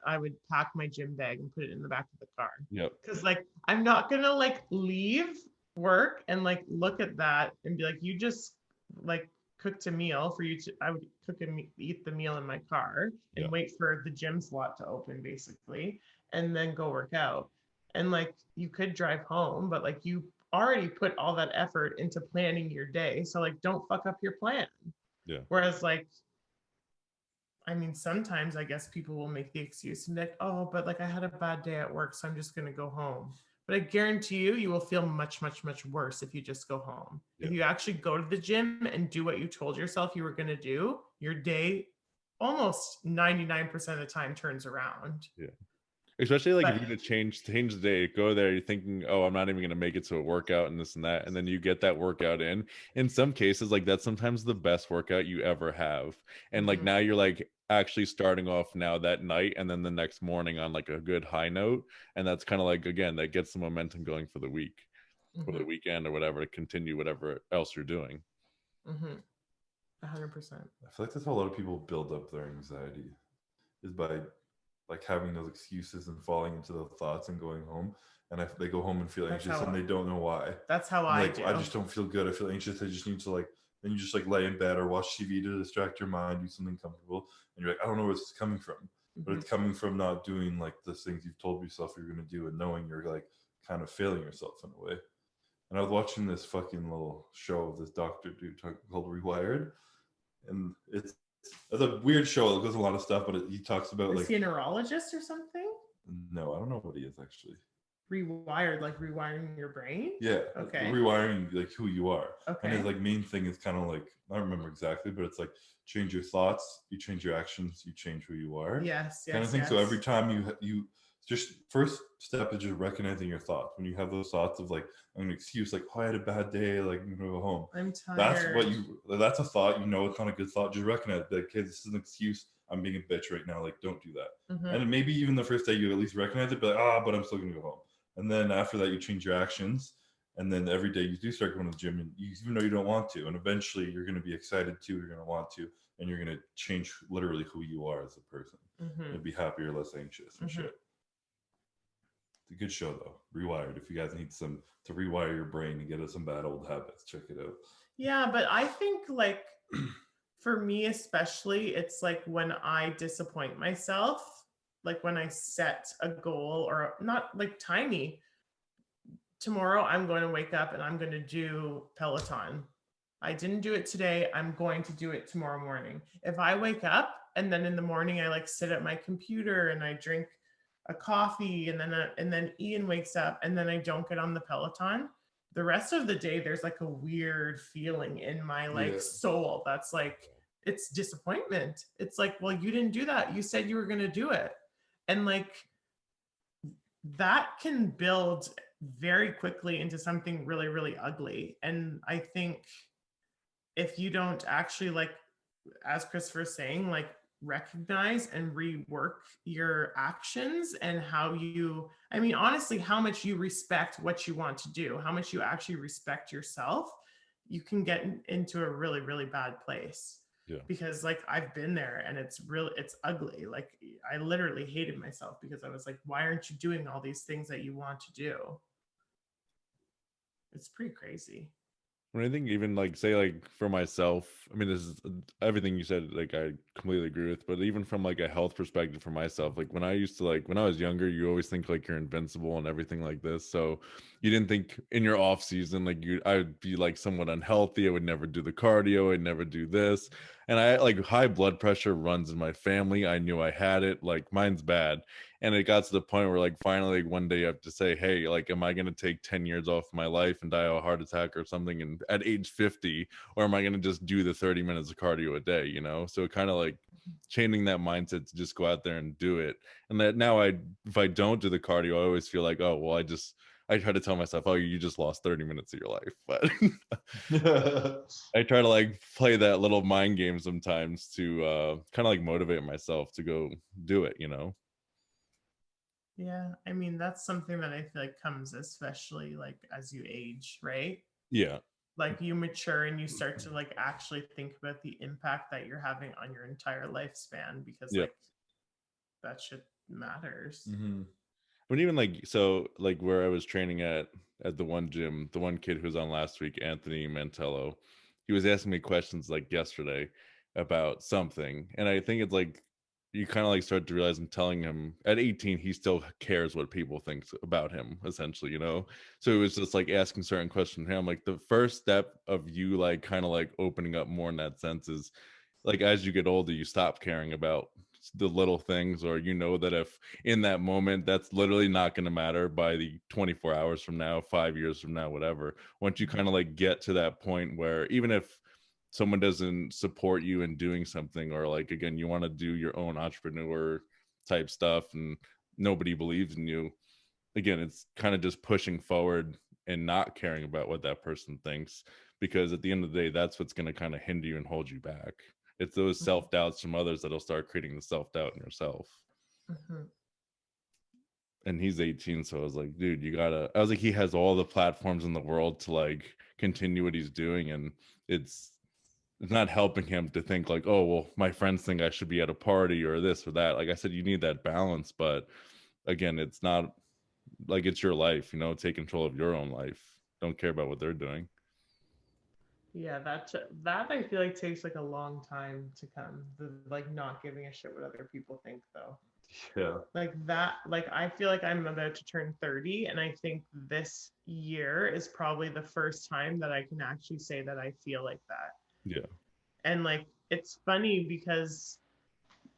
I would pack my gym bag and put it in the back of the car. Yep. Because, like, I'm not gonna like leave work and like look at that and be like, you just like cooked a meal for you to. I would cook and eat the meal in my car and wait for the gym slot to open, basically, and then go work out. And like, you could drive home, but like, you already put all that effort into planning your day. So like, don't fuck up your plan. Yeah. Whereas, like, I mean, sometimes I guess people will make the excuse and be like, oh, but like, I had a bad day at work, so I'm just going to go home. But I guarantee you will feel much, much, much worse if you just go home. Yeah. If you actually go to the gym and do what you told yourself you were going to do, your day almost 99% of the time turns around. Yeah. Especially like, if you're going to change the day, go there, you're thinking, oh, I'm not even going to make it to a workout and this and that. And then you get that workout in some cases, like, that's sometimes the best workout you ever have. And like, now you're like actually starting off now that night, and then the next morning on like a good high note. And that's kind of like, again, that gets the momentum going for the week, for the weekend or whatever, to continue whatever else you're doing. 100%. I feel like that's how a lot of people build up their anxiety, is by like having those excuses and falling into those thoughts and going home. And if they go home and feel anxious and they don't know why. That's how I'm I like, do. I just don't feel good. I feel anxious. I just need to like, then you just like lay in bed or watch TV to distract your mind, do something comfortable. And you're like, I don't know where this is coming from. But it's coming from not doing like the things you've told yourself you're going to do and knowing you're like kind of failing yourself in a way. And I was watching this fucking little show of this doctor dude called Rewired. And it's a weird show. It goes a lot of stuff, but he talks about Is he a neurologist or something? No, I don't know what he is actually. Rewired, like rewiring your brain? Yeah. Okay. Rewiring like who you are. Okay. And his like main thing is kind of like, I don't remember exactly, but it's like change your thoughts, you change your actions, you change who you are. Yes. Kind of thing. So every time you just first step is just recognizing your thoughts. When you have those thoughts of like an excuse, like, oh, I had a bad day, like I'm gonna go home. I'm tired. That's a thought, you know, it's not a good thought. Just recognize that, okay, this is an excuse. I'm being a bitch right now. Like, don't do that. And maybe even the first day you at least recognize it, but like, but I'm still gonna go home. And then after that, you change your actions. And then every day you do start going to the gym, and even though you don't want to, and eventually you're going to be excited to, you're going to want to, and you're going to change literally who you are as a person. And be happier, less anxious and shit. It's a good show though. Rewired. If you guys need some to rewire your brain and get at some bad old habits, check it out. Yeah, but I think like for me especially, it's like when I disappoint myself, like when I set a goal or not like tiny. Tomorrow I'm going to wake up and I'm going to do Peloton. I didn't do it today. I'm going to do it tomorrow morning. If I wake up and then in the morning I like sit at my computer and I drink a coffee and then Ian wakes up and then I don't get on the Peloton, the rest of the day there's like a weird feeling in my like soul that's like, it's disappointment. It's like, well, you didn't do that. You said you were going to do it. And like that can build very quickly into something really, really ugly. And I think if you don't actually, like, as Christopher's saying, like recognize and rework your actions and how you, I mean, honestly, how much you respect what you want to do, how much you actually respect yourself, you can get into a really, really bad place. Yeah. Because like I've been there and it's ugly. Like I literally hated myself because I was like, why aren't you doing all these things that you want to do? It's pretty crazy. When I think even like say like for myself, I mean this is everything you said, like I completely agree with, but even from like a health perspective for myself, like when I used to like when I was younger, you always think like you're invincible and everything like this. So you didn't think in your off season like I would be like somewhat unhealthy. I would never do the cardio, I'd never do this. And I like high blood pressure runs in my family. I knew I had it, like mine's bad. And it got to the point where like finally like, one day you have to say, hey, like am I going to take 10 years off my life and die of a heart attack or something and at age 50, or am I going to just do the 30 minutes of cardio a day, you know? So kind of like changing that mindset to just go out there and do it. And that now if I don't do the cardio, I always feel like, oh well, I try to tell myself, oh, you just lost 30 minutes of your life. But I try to like play that little mind game sometimes to kind of like motivate myself to go do it, you know? Yeah, I mean, that's something that I feel like comes especially like as you age, right? Yeah. Like you mature and you start to like actually think about the impact that you're having on your entire lifespan because like that shit matters. I mean, even like, so like where I was training at the one gym, the one kid who was on last week, Anthony Mantello, he was asking me questions like yesterday about something. And I think it's like, you kind of like start to realize I'm telling him at 18, he still cares what people think about him, essentially, you know? So it was just like asking certain questions to him. Like the first step of you like kind of like opening up more in that sense is like, as you get older, you stop caring about the little things, or you know that if in that moment that's literally not going to matter by the 24 hours from now, 5 years from now, whatever. Once you kind of like get to that point where even if someone doesn't support you in doing something, or like again you want to do your own entrepreneur type stuff and nobody believes in you, again it's kind of just pushing forward and not caring about what that person thinks, because at the end of the day that's what's going to kind of hinder you and hold you back. It's those self-doubts from others that'll start creating the self-doubt in yourself. And he's 18, so I was like, dude, I was like, he has all the platforms in the world to like continue what he's doing, and it's it's not helping him to think like, oh, well, my friends think I should be at a party or this or that. Like I said, you need that balance, but again, it's not like it's your life, take control of your own life. Don't care about what they're doing. Yeah, that I feel like takes like a long time to come. The like not giving a shit what other people think though. Yeah. Like that, like I feel like I'm about to turn 30, and I think this year is probably the first time that I can actually say that I feel like that. Yeah. And like it's funny because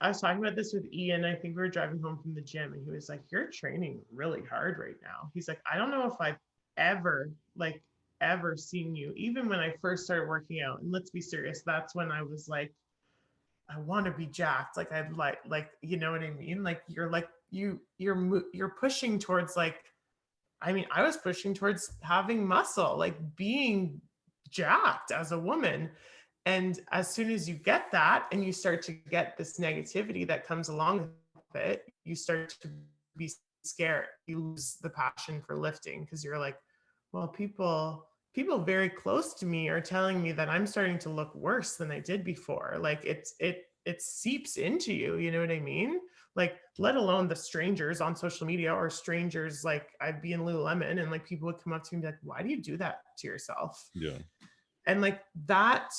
I was talking about this with Ian. I think we were driving home from the gym, and he was like, "You're training really hard right now." He's like, "I don't know if I've ever like ever seen you, even when I first started working out." And let's be serious, that's when I was like, I want to be jacked. Like I'd like you know what I mean? Like you're pushing towards like, I mean, I was pushing towards having muscle, like being jacked as a woman. And as soon as you get that and you start to get this negativity that comes along with it, you start to be scared. You lose the passion for lifting because you're like, well, people very close to me are telling me that I'm starting to look worse than I did before. Like it seeps into you, you know what I mean? Like, let alone the strangers on social media or strangers, like I'd be in Lululemon and like people would come up to me and be like, why do you do that to yourself? Yeah. And like that,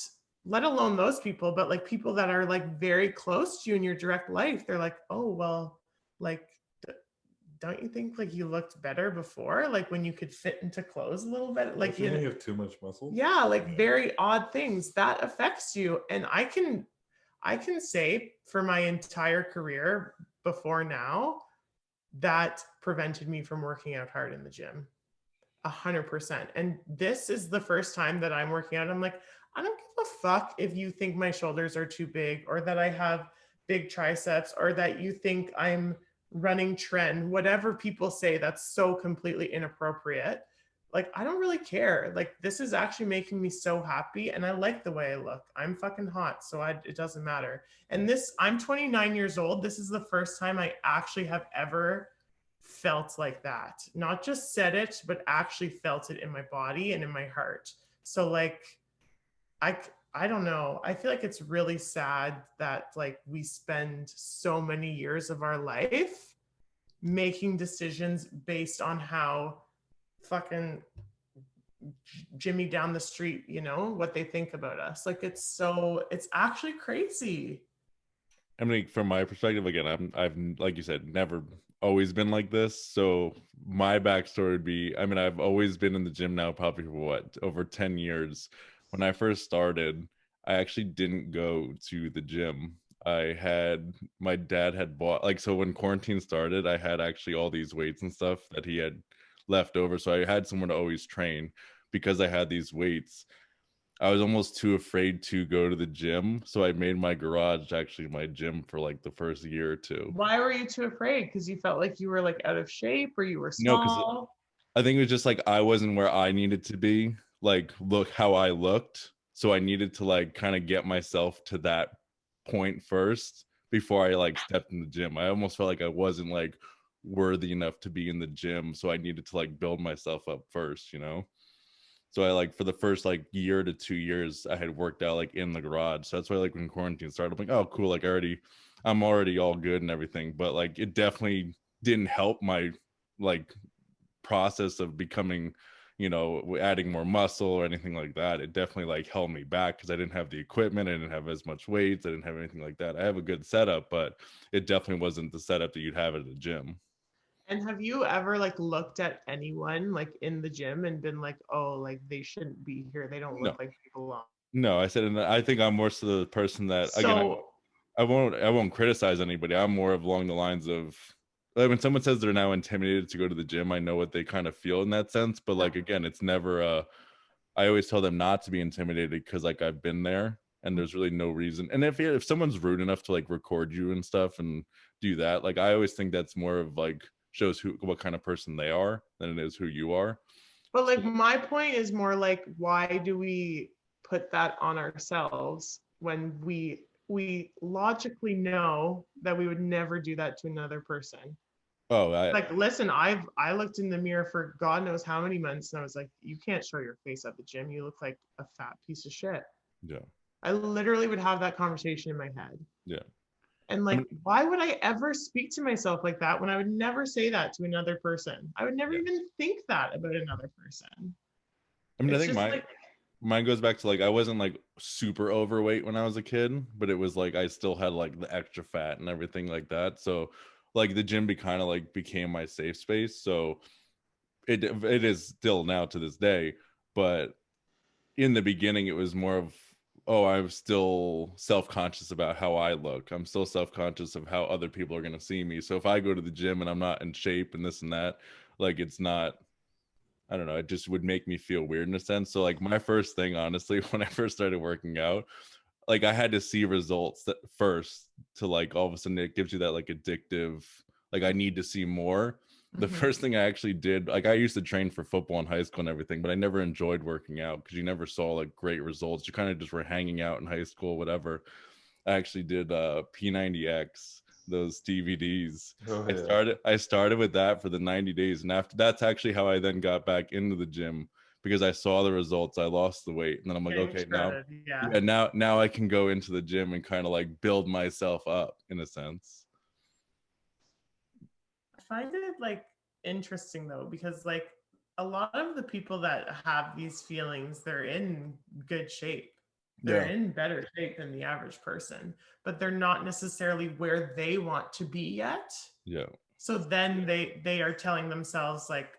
let alone those people, but like people that are like very close to you in your direct life, they're like, oh, well, like, don't you think like you looked better before? Like when you could fit into clothes a little bit, like you have too much muscle. Yeah, like very odd things that affects you. And I can say for my entire career before now, that prevented me from working out hard in the gym. 100%. And this is the first time that I'm working out. I'm like, I don't give a fuck if you think my shoulders are too big or that I have big triceps or that you think I'm running trend, whatever people say that's so completely inappropriate. Like, I don't really care. Like, this is actually making me so happy. And I like the way I look. I'm fucking hot. So it doesn't matter. And I'm 29 years old. This is the first time I actually have ever felt like that. Not just said it, but actually felt it in my body and in my heart. So like, I don't know. I feel like it's really sad that like we spend so many years of our life making decisions based on how fucking Jimmy down the street, what they think about us. Like it's actually crazy. I mean, from my perspective, again, I've like you said, never always been like this. So my backstory would be, I mean, I've always been in the gym now, probably for over 10 years. When I first started, I actually didn't go to the gym. My dad had bought, like, so when quarantine started, I had actually all these weights and stuff that he had left over. So I had someone to always train because I had these weights. I was almost too afraid to go to the gym. So I made my garage actually my gym for like the first year or two. Why were you too afraid? Because you felt like you were like out of shape or you were No, because small? I think it was just like I wasn't where I needed to be, like look how I looked. So I needed to like kind of get myself to that point first before I like stepped in the gym. I almost felt like I wasn't like worthy enough to be in the gym. So I needed to like build myself up first. So I like for the first like year to 2 years, I had worked out like in the garage. So that's why like when quarantine started, I'm like, oh cool, like I'm already all good and everything. But like it definitely didn't help my like process of becoming, adding more muscle or anything like that. It definitely like held me back because I didn't have the equipment, I didn't have as much weights, I didn't have anything like that. I have a good setup, but it definitely wasn't the setup that you'd have at a gym. And have you ever like looked at anyone like in the gym and been like, oh, like they shouldn't be here. They don't No, look like they belong. no, I said, and I think I'm more so the person that, again, So I won't criticize anybody. I'm more of along the lines of, like, when someone says they're now intimidated to go to the gym, I know what they kind of feel in that sense. But like again, it's never I always tell them not to be intimidated because like I've been there and there's really no reason. And if someone's rude enough to like record you and stuff and do that, like I always think that's more of like shows what kind of person they are than it is who you are. but like my point is more like, why do we put that on ourselves when we logically know that we would never do that to another person? Oh, Like, listen, I looked in the mirror for God knows how many months and I was like, you can't show your face at the gym. You look like a fat piece of shit. yeah. I literally would have that conversation in my head. Yeah. And like, why would I ever speak to myself like that when I would never say that to another person? I would never even think that about another person. I mean, I It's think just like, mine goes back to like I wasn't like super overweight when I was a kid, but it was like I still had like the extra fat and everything like that. So like the gym kind of like became my safe space. So it is still now to this day, but in the beginning it was more of, oh, I'm still self-conscious about how I look. I'm still self-conscious of how other people are going to see me. So if I go to the gym and I'm not in shape and this and that, like it's not, I don't know, it just would make me feel weird in a sense. So like my first thing, honestly, when I first started working out, like I had to see results that first to like all of a sudden it gives you that like addictive, like I need to see more. The first thing I actually did, like I used to train for football in high school and everything, but I never enjoyed working out because you never saw like great results. You kind of just were hanging out in high school, whatever. I actually did P90X, those DVDs. Oh, I yeah. started with that for the 90 days, and after that's actually how I then got back into the gym because I saw the results. I lost the weight, and then I'm like, okay, now I can go into the gym and kind of like build myself up in a sense. I find it like interesting though, because like a lot of the people that have these feelings, they're in good shape. They're in better shape than the average person, but they're not necessarily where they want to be yet. Yeah. So then they are telling themselves like,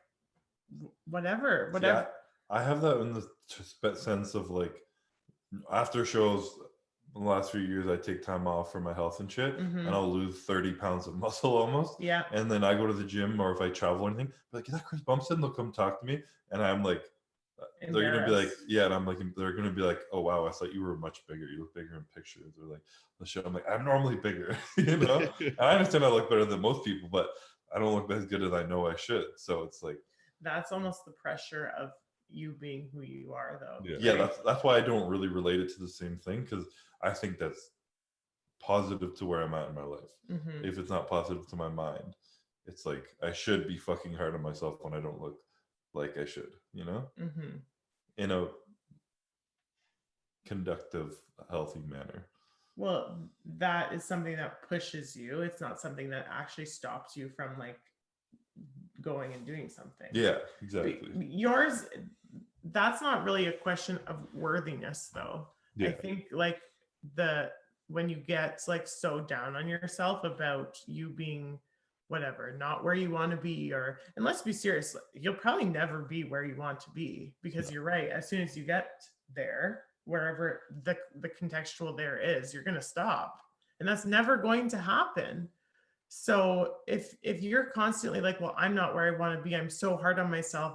whatever. Yeah, I have that in the sense of like after shows in the last few years, I take time off for my health and shit, and I'll lose 30 pounds of muscle almost. Yeah. And then I go to the gym, or if I travel or anything, like, is that Chris Bumpson? They'll come talk to me, and I'm like, they're gonna be like, yeah, and I'm like, they're gonna be like, oh wow, I thought you were much bigger. You look bigger in pictures, or like the show. I'm like, I'm normally bigger, you know. And I understand I look better than most people, but I don't look as good as I know I should. So it's like that's almost the pressure of you being who you are, though. Yeah, right? That's why I don't really relate it to the same thing, because I think that's positive to where I'm at in my life. If it's not positive to my mind, it's like I should be fucking hard on myself when I don't look like I should, you know, in a conductive, healthy manner. Well, that is something that pushes you. It's not something that actually stops you from like going and doing something. Yeah, exactly. Yours, that's not really a question of worthiness though. I think like when you get like so down on yourself about you being whatever, not where you want to be, and let's be serious, you'll probably never be where you want to be, because you're right, as soon as you get there, wherever the contextual there is, you're going to stop, and that's never going to happen. So if you're constantly like, well, I'm not where I want to be, I'm so hard on myself,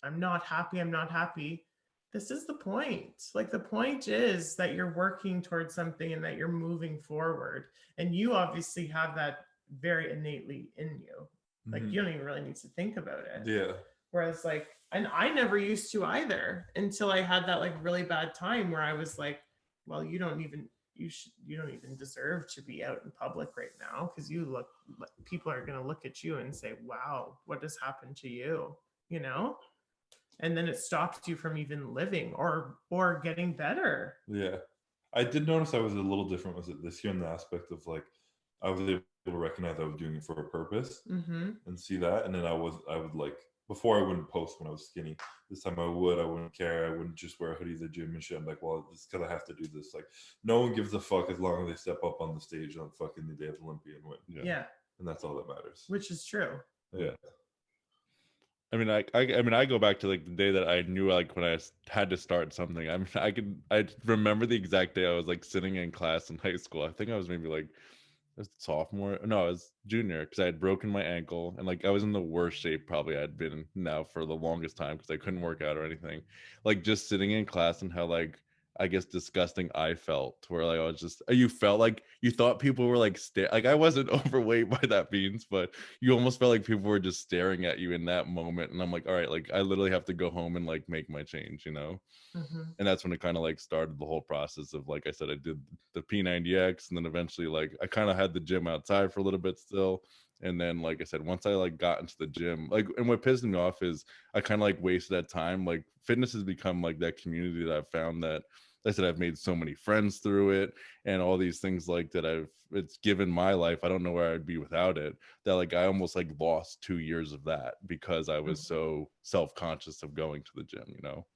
I'm not happy, this is the point. Like the point is that you're working towards something and that you're moving forward, and you obviously have that very innately in you. Like you don't even really need to think about it. Yeah. Whereas like, and I never used to either, until I had that like really bad time where I was like, well, you don't even deserve to be out in public right now, because people are going to look at you and say, wow, what has happened to you, you know? And then it stops you from even living or getting better. Yeah, I did notice I was a little different with it this year, in the aspect of like I was able to recognize I was doing it for a purpose and see that. And then I would like, before I wouldn't post when I was skinny. This time I wouldn't care. I wouldn't just wear a hoodie to the gym and shit. I'm like, well, it's because I have to do this. Like, no one gives a fuck as long as they step up on the stage on fucking the day of Olympia and win. Yeah. And that's all that matters. Which is true. Yeah. I mean, I go back to like the day that I knew, like when I had to start something. I mean, I remember the exact day I was like sitting in class in high school. I think I was maybe like a sophomore. No, I was junior, because I had broken my ankle, and like I was in the worst shape probably I'd been now for the longest time, because I couldn't work out or anything. Like just sitting in class, and how like, I guess, disgusting I felt, where like I was just, you felt like you thought people were like like I wasn't overweight by that means, but you almost felt like people were just staring at you in that moment. And I'm like, all right, like I literally have to go home and like make my change, you know? And that's when it kind of like started the whole process of, like I said, I did the P90X, and then eventually like I kind of had the gym outside for a little bit still. And then, like I said, once I like got into the gym, like, and what pissed me off is I kind of like wasted that time. Like fitness has become like that community that I've found that I said, I've made so many friends through it and all these things like that it's given my life. I don't know where I'd be without it. That like I almost like lost 2 years of that because I was so self-conscious of going to the gym, you know.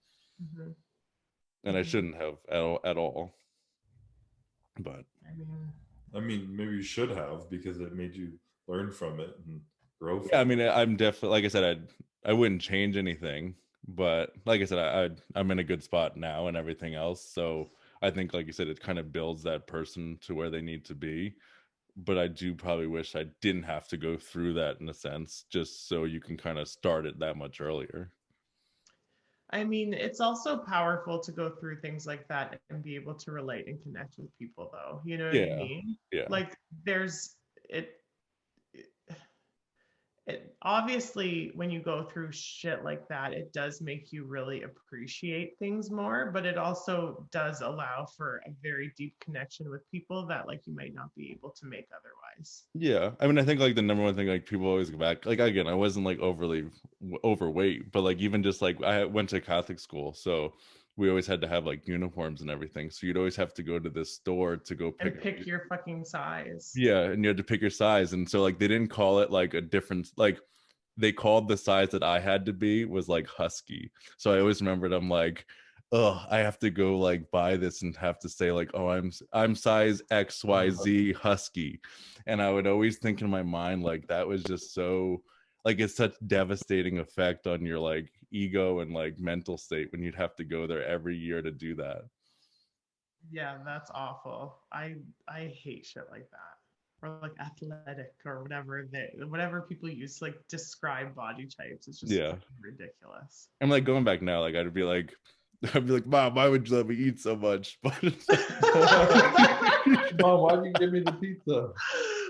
And I shouldn't have at all. But I mean, maybe you should have, because it made you learn from it and grow from yeah, I it. mean, I'm definitely, like I said, I wouldn't change anything, but like I said, I'm in a good spot now and everything else. So I think, like you said, it kind of builds that person to where they need to be. But I do probably wish I didn't have to go through that in a sense, just so you can kind of start it that much earlier. I mean, it's also powerful to go through things like that and be able to relate and connect with people, though. You know what I Yeah. mean? Yeah. Like, there's it. It obviously, when you go through shit like that, it does make you really appreciate things more, but it also does allow for a very deep connection with people that like you might not be able to make otherwise. Yeah, I mean, I think like the number one thing like people always go back, like again, I wasn't like overly overweight, but like even just like I went to Catholic school, so we always had to have like uniforms and everything. So you'd always have to go to this store to go And pick your fucking size. yeah, and you had to pick your size, and so like they didn't call it like a different like they called the size that I had to be was like husky. So I always remembered I'm like, oh, I have to go like buy this and have to say like, oh, I'm size XYZ husky. And I would always think in my mind like that was just so like it's such devastating effect on your like ego and like mental state when you'd have to go there every year to do that. Yeah, that's awful. I hate shit like that. Or like athletic or whatever people use to like describe body types. It's just Yeah. ridiculous. I'm like going back now, like I'd be like, Mom, why would you let me eat so much? But Mom, why did you give me the pizza?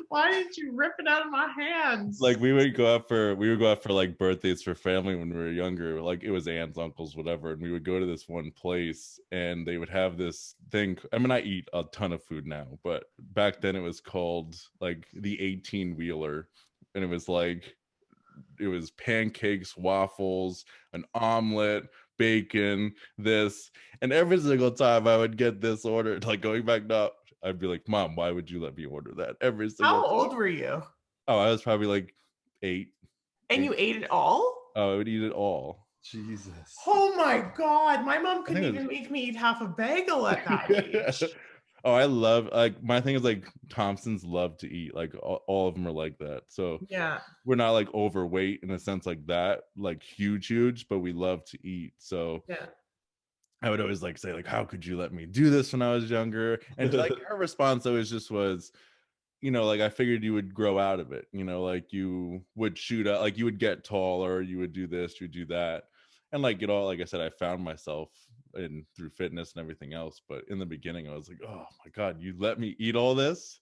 Why didn't you rip it out of my hands? like we would go out for like birthdays for family when we were younger. Like it was aunts, uncles, whatever, and we would go to this one place and they would have this thing. I mean, I eat a ton of food now, but back then it was called like the 18-wheeler, and it was pancakes, waffles, an omelet, bacon, this. And every single time I would get this order, like going back now, I'd be like, Mom, why would you let me order that? Every single How time. old were you? Oh, I was probably like 8. And you ate it all? Oh, I would eat it all. Jesus. Oh my God. My mom couldn't even make me eat half a bagel at that age. Oh, I love, like, my thing is like Thompsons love to eat. Like all of them are like that. So yeah, we're not like overweight in a sense like that, like huge, but we love to eat. So yeah. I would always like say like, how could you let me do this when I was younger? And like her response always just was, you know, like I figured you would grow out of it, you know, like you would shoot up, like you would get taller, you would do this, you would do that. And like, like I said, I found myself in through fitness and everything else. But in the beginning, I was like, oh my God, you let me eat all this?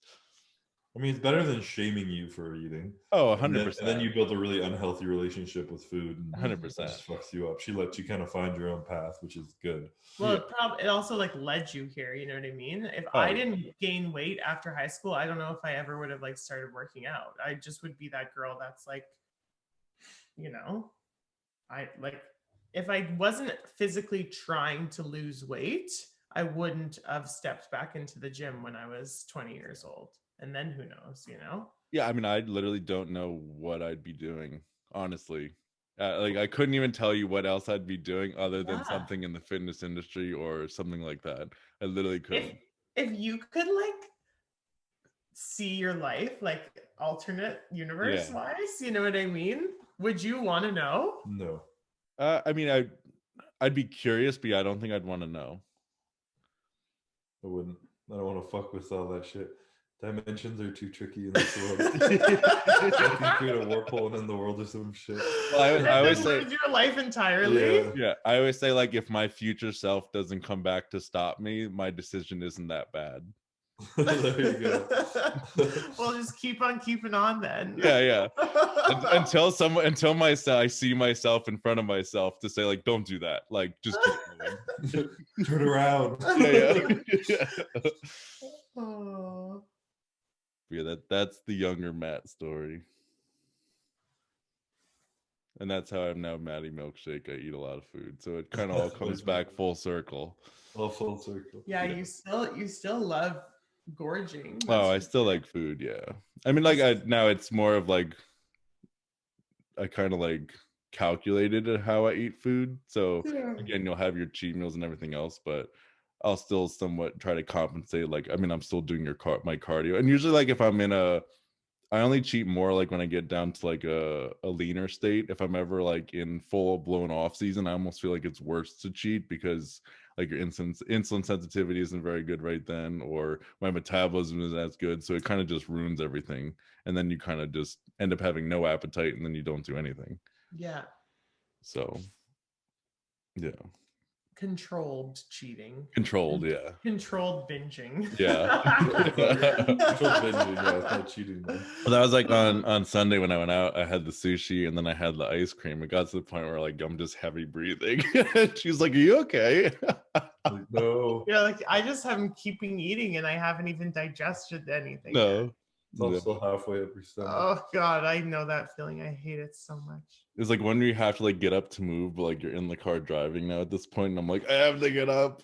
I mean, it's better than shaming you for eating. Oh, 100%. 100%. And then you build a really unhealthy relationship with food. 100%. It just fucks you up. She lets you kind of find your own path, which is good. Well, it also like led you here. You know what I mean? If I didn't gain weight after high school, I don't know if I ever would have like started working out. I just would be that girl that's like, you know, I like if I wasn't physically trying to lose weight, I wouldn't have stepped back into the gym when I was 20 years old. And then who knows, you know? Yeah, I mean, I literally don't know what I'd be doing, honestly. Like I couldn't even tell you what else I'd be doing other than something in the fitness industry or something like that. I literally couldn't. If you could like see your life like alternate universe wise, you know what I mean? Would you want to know? No. I mean, I'd be curious, but I don't think I'd want to know. I wouldn't. I don't want to fuck with all that shit. Dimensions are too tricky in this world. I can create a warp hole and end the world or some shit. Well, I always say your life entirely. Yeah, I always say like if my future self doesn't come back to stop me, my decision isn't that bad. There you go. Well, just keep on keeping on then. Yeah. Until I see myself in front of myself to say like, don't do that. Like, just keep going. Turn around. Yeah. Oh. Yeah, that's the younger Matt story. And that's how I'm now Maddie Milkshake. I eat a lot of food. So it kind of all comes back full circle. All full circle. Yeah, you still love gorging. Oh, I still like food, yeah. I mean, like now it's more of like I kind of like calculated at how I eat food. So again, you'll have your cheat meals and everything else, but I'll still somewhat try to compensate. Like, I mean, I'm still doing my cardio. And usually like if I'm in I only cheat more like when I get down to like a leaner state. If I'm ever like in full blown off season, I almost feel like it's worse to cheat because like your insulin sensitivity isn't very good right then, or my metabolism isn't as good. So it kind of just ruins everything. And then you kind of just end up having no appetite and then you don't do anything. Yeah. So yeah. Controlled cheating. Controlled, yeah. Controlled binging. Yeah. Controlled binging, yeah, it's not cheating. Man. Well, that was like on Sunday when I went out, I had the sushi and then I had the ice cream. It got to the point where like I'm just heavy breathing. She was like, "Are you okay?" Like, no. Yeah, like I just am keeping eating and I haven't even digested anything. No. It's also halfway up your stomach. Oh God, I know that feeling. I hate it so much. It's like when you have to like get up to move, but like you're in the car driving now at this point, and I'm like, I have to get up.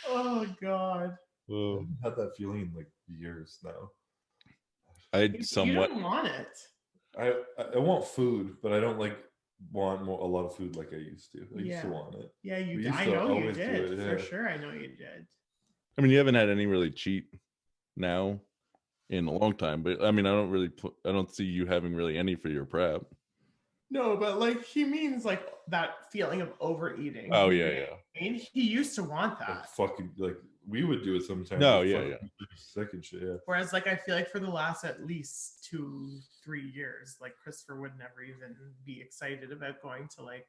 Oh God. I've had that feeling in like years now. You don't want it. I want food, but I don't like want a lot of food like I used to. I used to want it. Yeah, I know you did. For sure, I know you did. I mean, you haven't had any really cheat now in a long time, but I mean, I don't see you having really any for your prep. No, but like he means like that feeling of overeating. Oh yeah. And he used to want that. Like, fucking like we would do it sometimes. No, like, yeah. Sick and shit, yeah. Whereas like I feel like for the last at least 2-3 years, like Christopher would never even be excited about going to like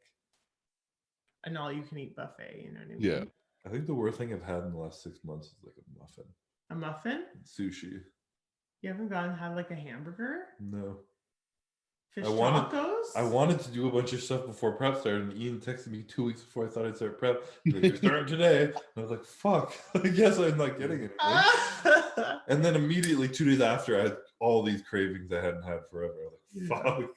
an all-you-can-eat buffet. You know what I mean? Yeah. I think the worst thing I've had in the last 6 months is like a muffin. A muffin? Sushi. You haven't gone and had like a hamburger? No. Fish tacos? I wanted to do a bunch of stuff before prep started, and Ian texted me 2 weeks before I thought I'd start prep. Like, you're starting today. And I was like, fuck. I guess I'm not getting anything. And then immediately 2 days after, I had all these cravings I hadn't had forever. I was like, fuck.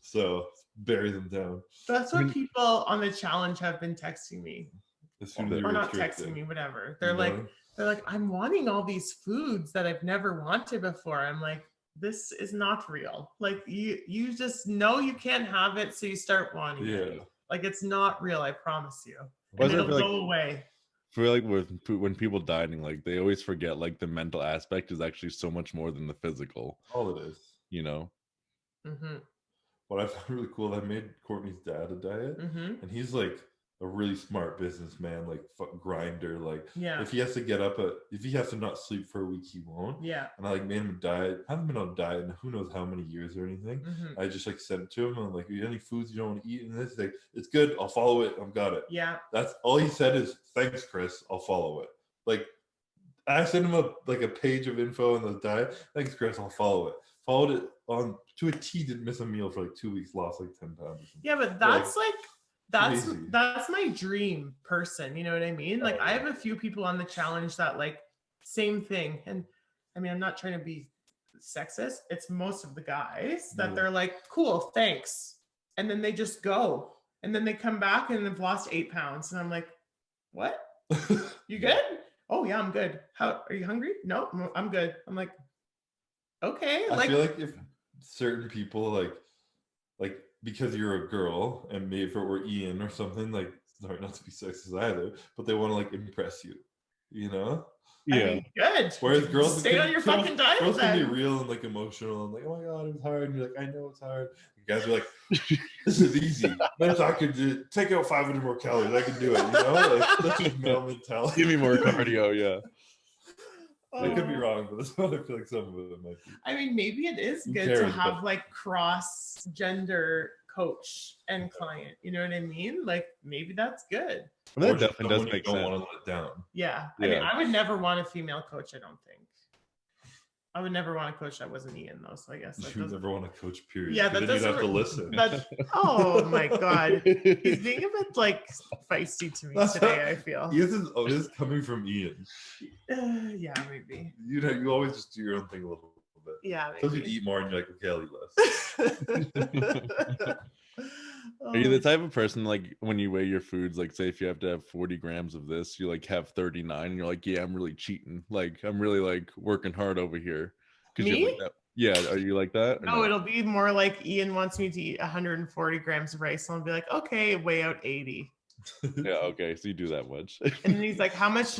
So bury them down. That's what people on the challenge have been texting me. Or not texting me, whatever. They're like, I'm wanting all these foods that I've never wanted before. I'm like, this is not real. Like you just know you can't have it, so you start wanting it. Like it's not real, I promise you. And it'll go away. I feel like when people dieting, like they always forget like the mental aspect is actually so much more than the physical. All it is. You know? Mm-hmm. What I found really cool, I made Courtney's dad a diet, and he's like a really smart businessman, like grinder. Like, if he has to if he has to not sleep for a week, he won't. Yeah. And I like made him a diet. I haven't been on a diet in who knows how many years or anything. I just like said it to him. I'm like, "Are you any foods you don't want to eat?" And this, he's like, "It's good. I'll follow it. I've got it." Yeah. That's all he said is, "Thanks, Chris. I'll follow it." Like, I sent him a page of info on the diet. "Thanks, Chris. I'll follow it." Followed it on to a T. Didn't miss a meal for like 2 weeks. Lost like 10 pounds. Yeah, but that's like that's my dream person, you know what I mean? Like I have a few people on the challenge that like same thing. And I mean, I'm not trying to be sexist. It's most of the guys that they're like, "Cool, thanks." And then they just go. And then they come back and they've lost 8 pounds. And I'm like, "What? You good?" "Oh yeah, I'm good." "How are you hungry?" "No, I'm good." I'm like, okay. I feel like if certain people like because you're a girl, and maybe if it were Ian or something, like, sorry, not to be sexist either, but they want to like impress you, you know? Yeah. I mean, good. Whereas girls stay on your fucking diet. Girls can be real and like emotional and like, "Oh my god, it was hard." And you're like, "I know it's hard." You guys are like, "This is easy. If I could take out 500 more calories, I can do it." You know, like that's just male mentality. Give me more cardio, yeah. I could be wrong, but that's what I feel like some of it might be. I mean, maybe it is good to have like cross-gender coach and client. You know what I mean? Like maybe that's good. Well, that definitely does make sense. Don't want to let down. Yeah. I mean, I would never want a female coach. I don't think. I would never want a coach that wasn't Ian, though. So I guess you would never want a coach. Period. Yeah, that then you'd have to listen. Oh my god, he's being a bit like feisty to me today. I feel. This is coming from Ian. Yeah, maybe. You always just do your own thing a little bit. Yeah. Sometimes you Maybe. eat more and you're like, okay, I'll eat less. Are you the type of person, like, when you weigh your foods, like, say if you have to have 40 grams of this, you like have 39 and you're like, yeah, I'm really cheating, like I'm really like working hard over here because you have like Me? that. Yeah, are you like that or No, no? it'll be more like Ian wants me to eat 140 grams of rice. And I'll be like, okay, weigh out 80. Yeah, okay, so you do that much. And then he's like, how much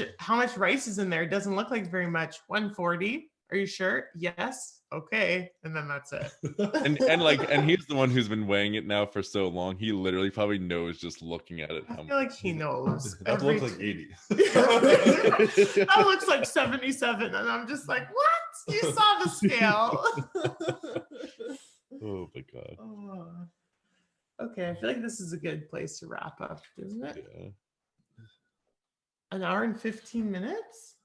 rice is in there? It doesn't look like very much. 140. Are you sure? Yes. Okay. And then that's it. and he's the one who's been weighing it now for so long. He literally probably knows just looking at it I how feel much. like he knows. That looks like 80. That looks like 77. And I'm just like, what? You saw the scale. Oh my god. Oh. Okay, I feel like this is a good place to wrap up, isn't it? Yeah. An hour and 15 minutes?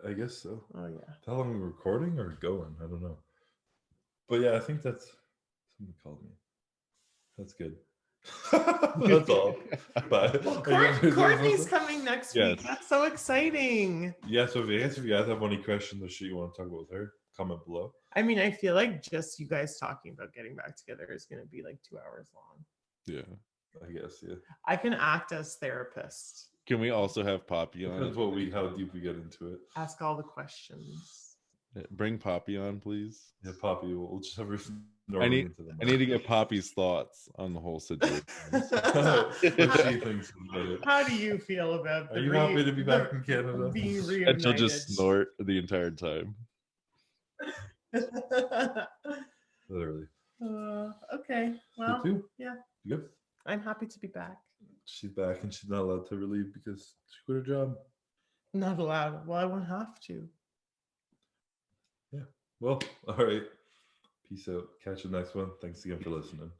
I guess so. Oh yeah. How long are we recording or going? I don't know. But yeah, I think that's somebody called me. That's good. That's all. Bye. Well, Courtney's coming next week. Yes. That's so exciting. Yeah, so if you guys have any questions or shit you want to talk about with her, comment below. I mean, I feel like just you guys talking about getting back together is going to be like 2 hours long. Yeah. I guess, yeah. I can act as therapist. Can we also have Poppy on? Depends how deep we get into it. Ask all the questions. Bring Poppy on, please. Yeah, Poppy, we'll just have her I need to get Poppy's thoughts on the whole situation. what she thinks about it. How do you feel about Are you happy to be back in Canada? Being reunited? And she'll just snort the entire time. Literally. Okay. Well, You too? yeah. You good? I'm happy to be back. She's back and she's not allowed to leave because she quit her job. Not allowed. Well, I won't have to. Yeah. Well, all right. Peace out. Catch you next one. Thanks again for listening.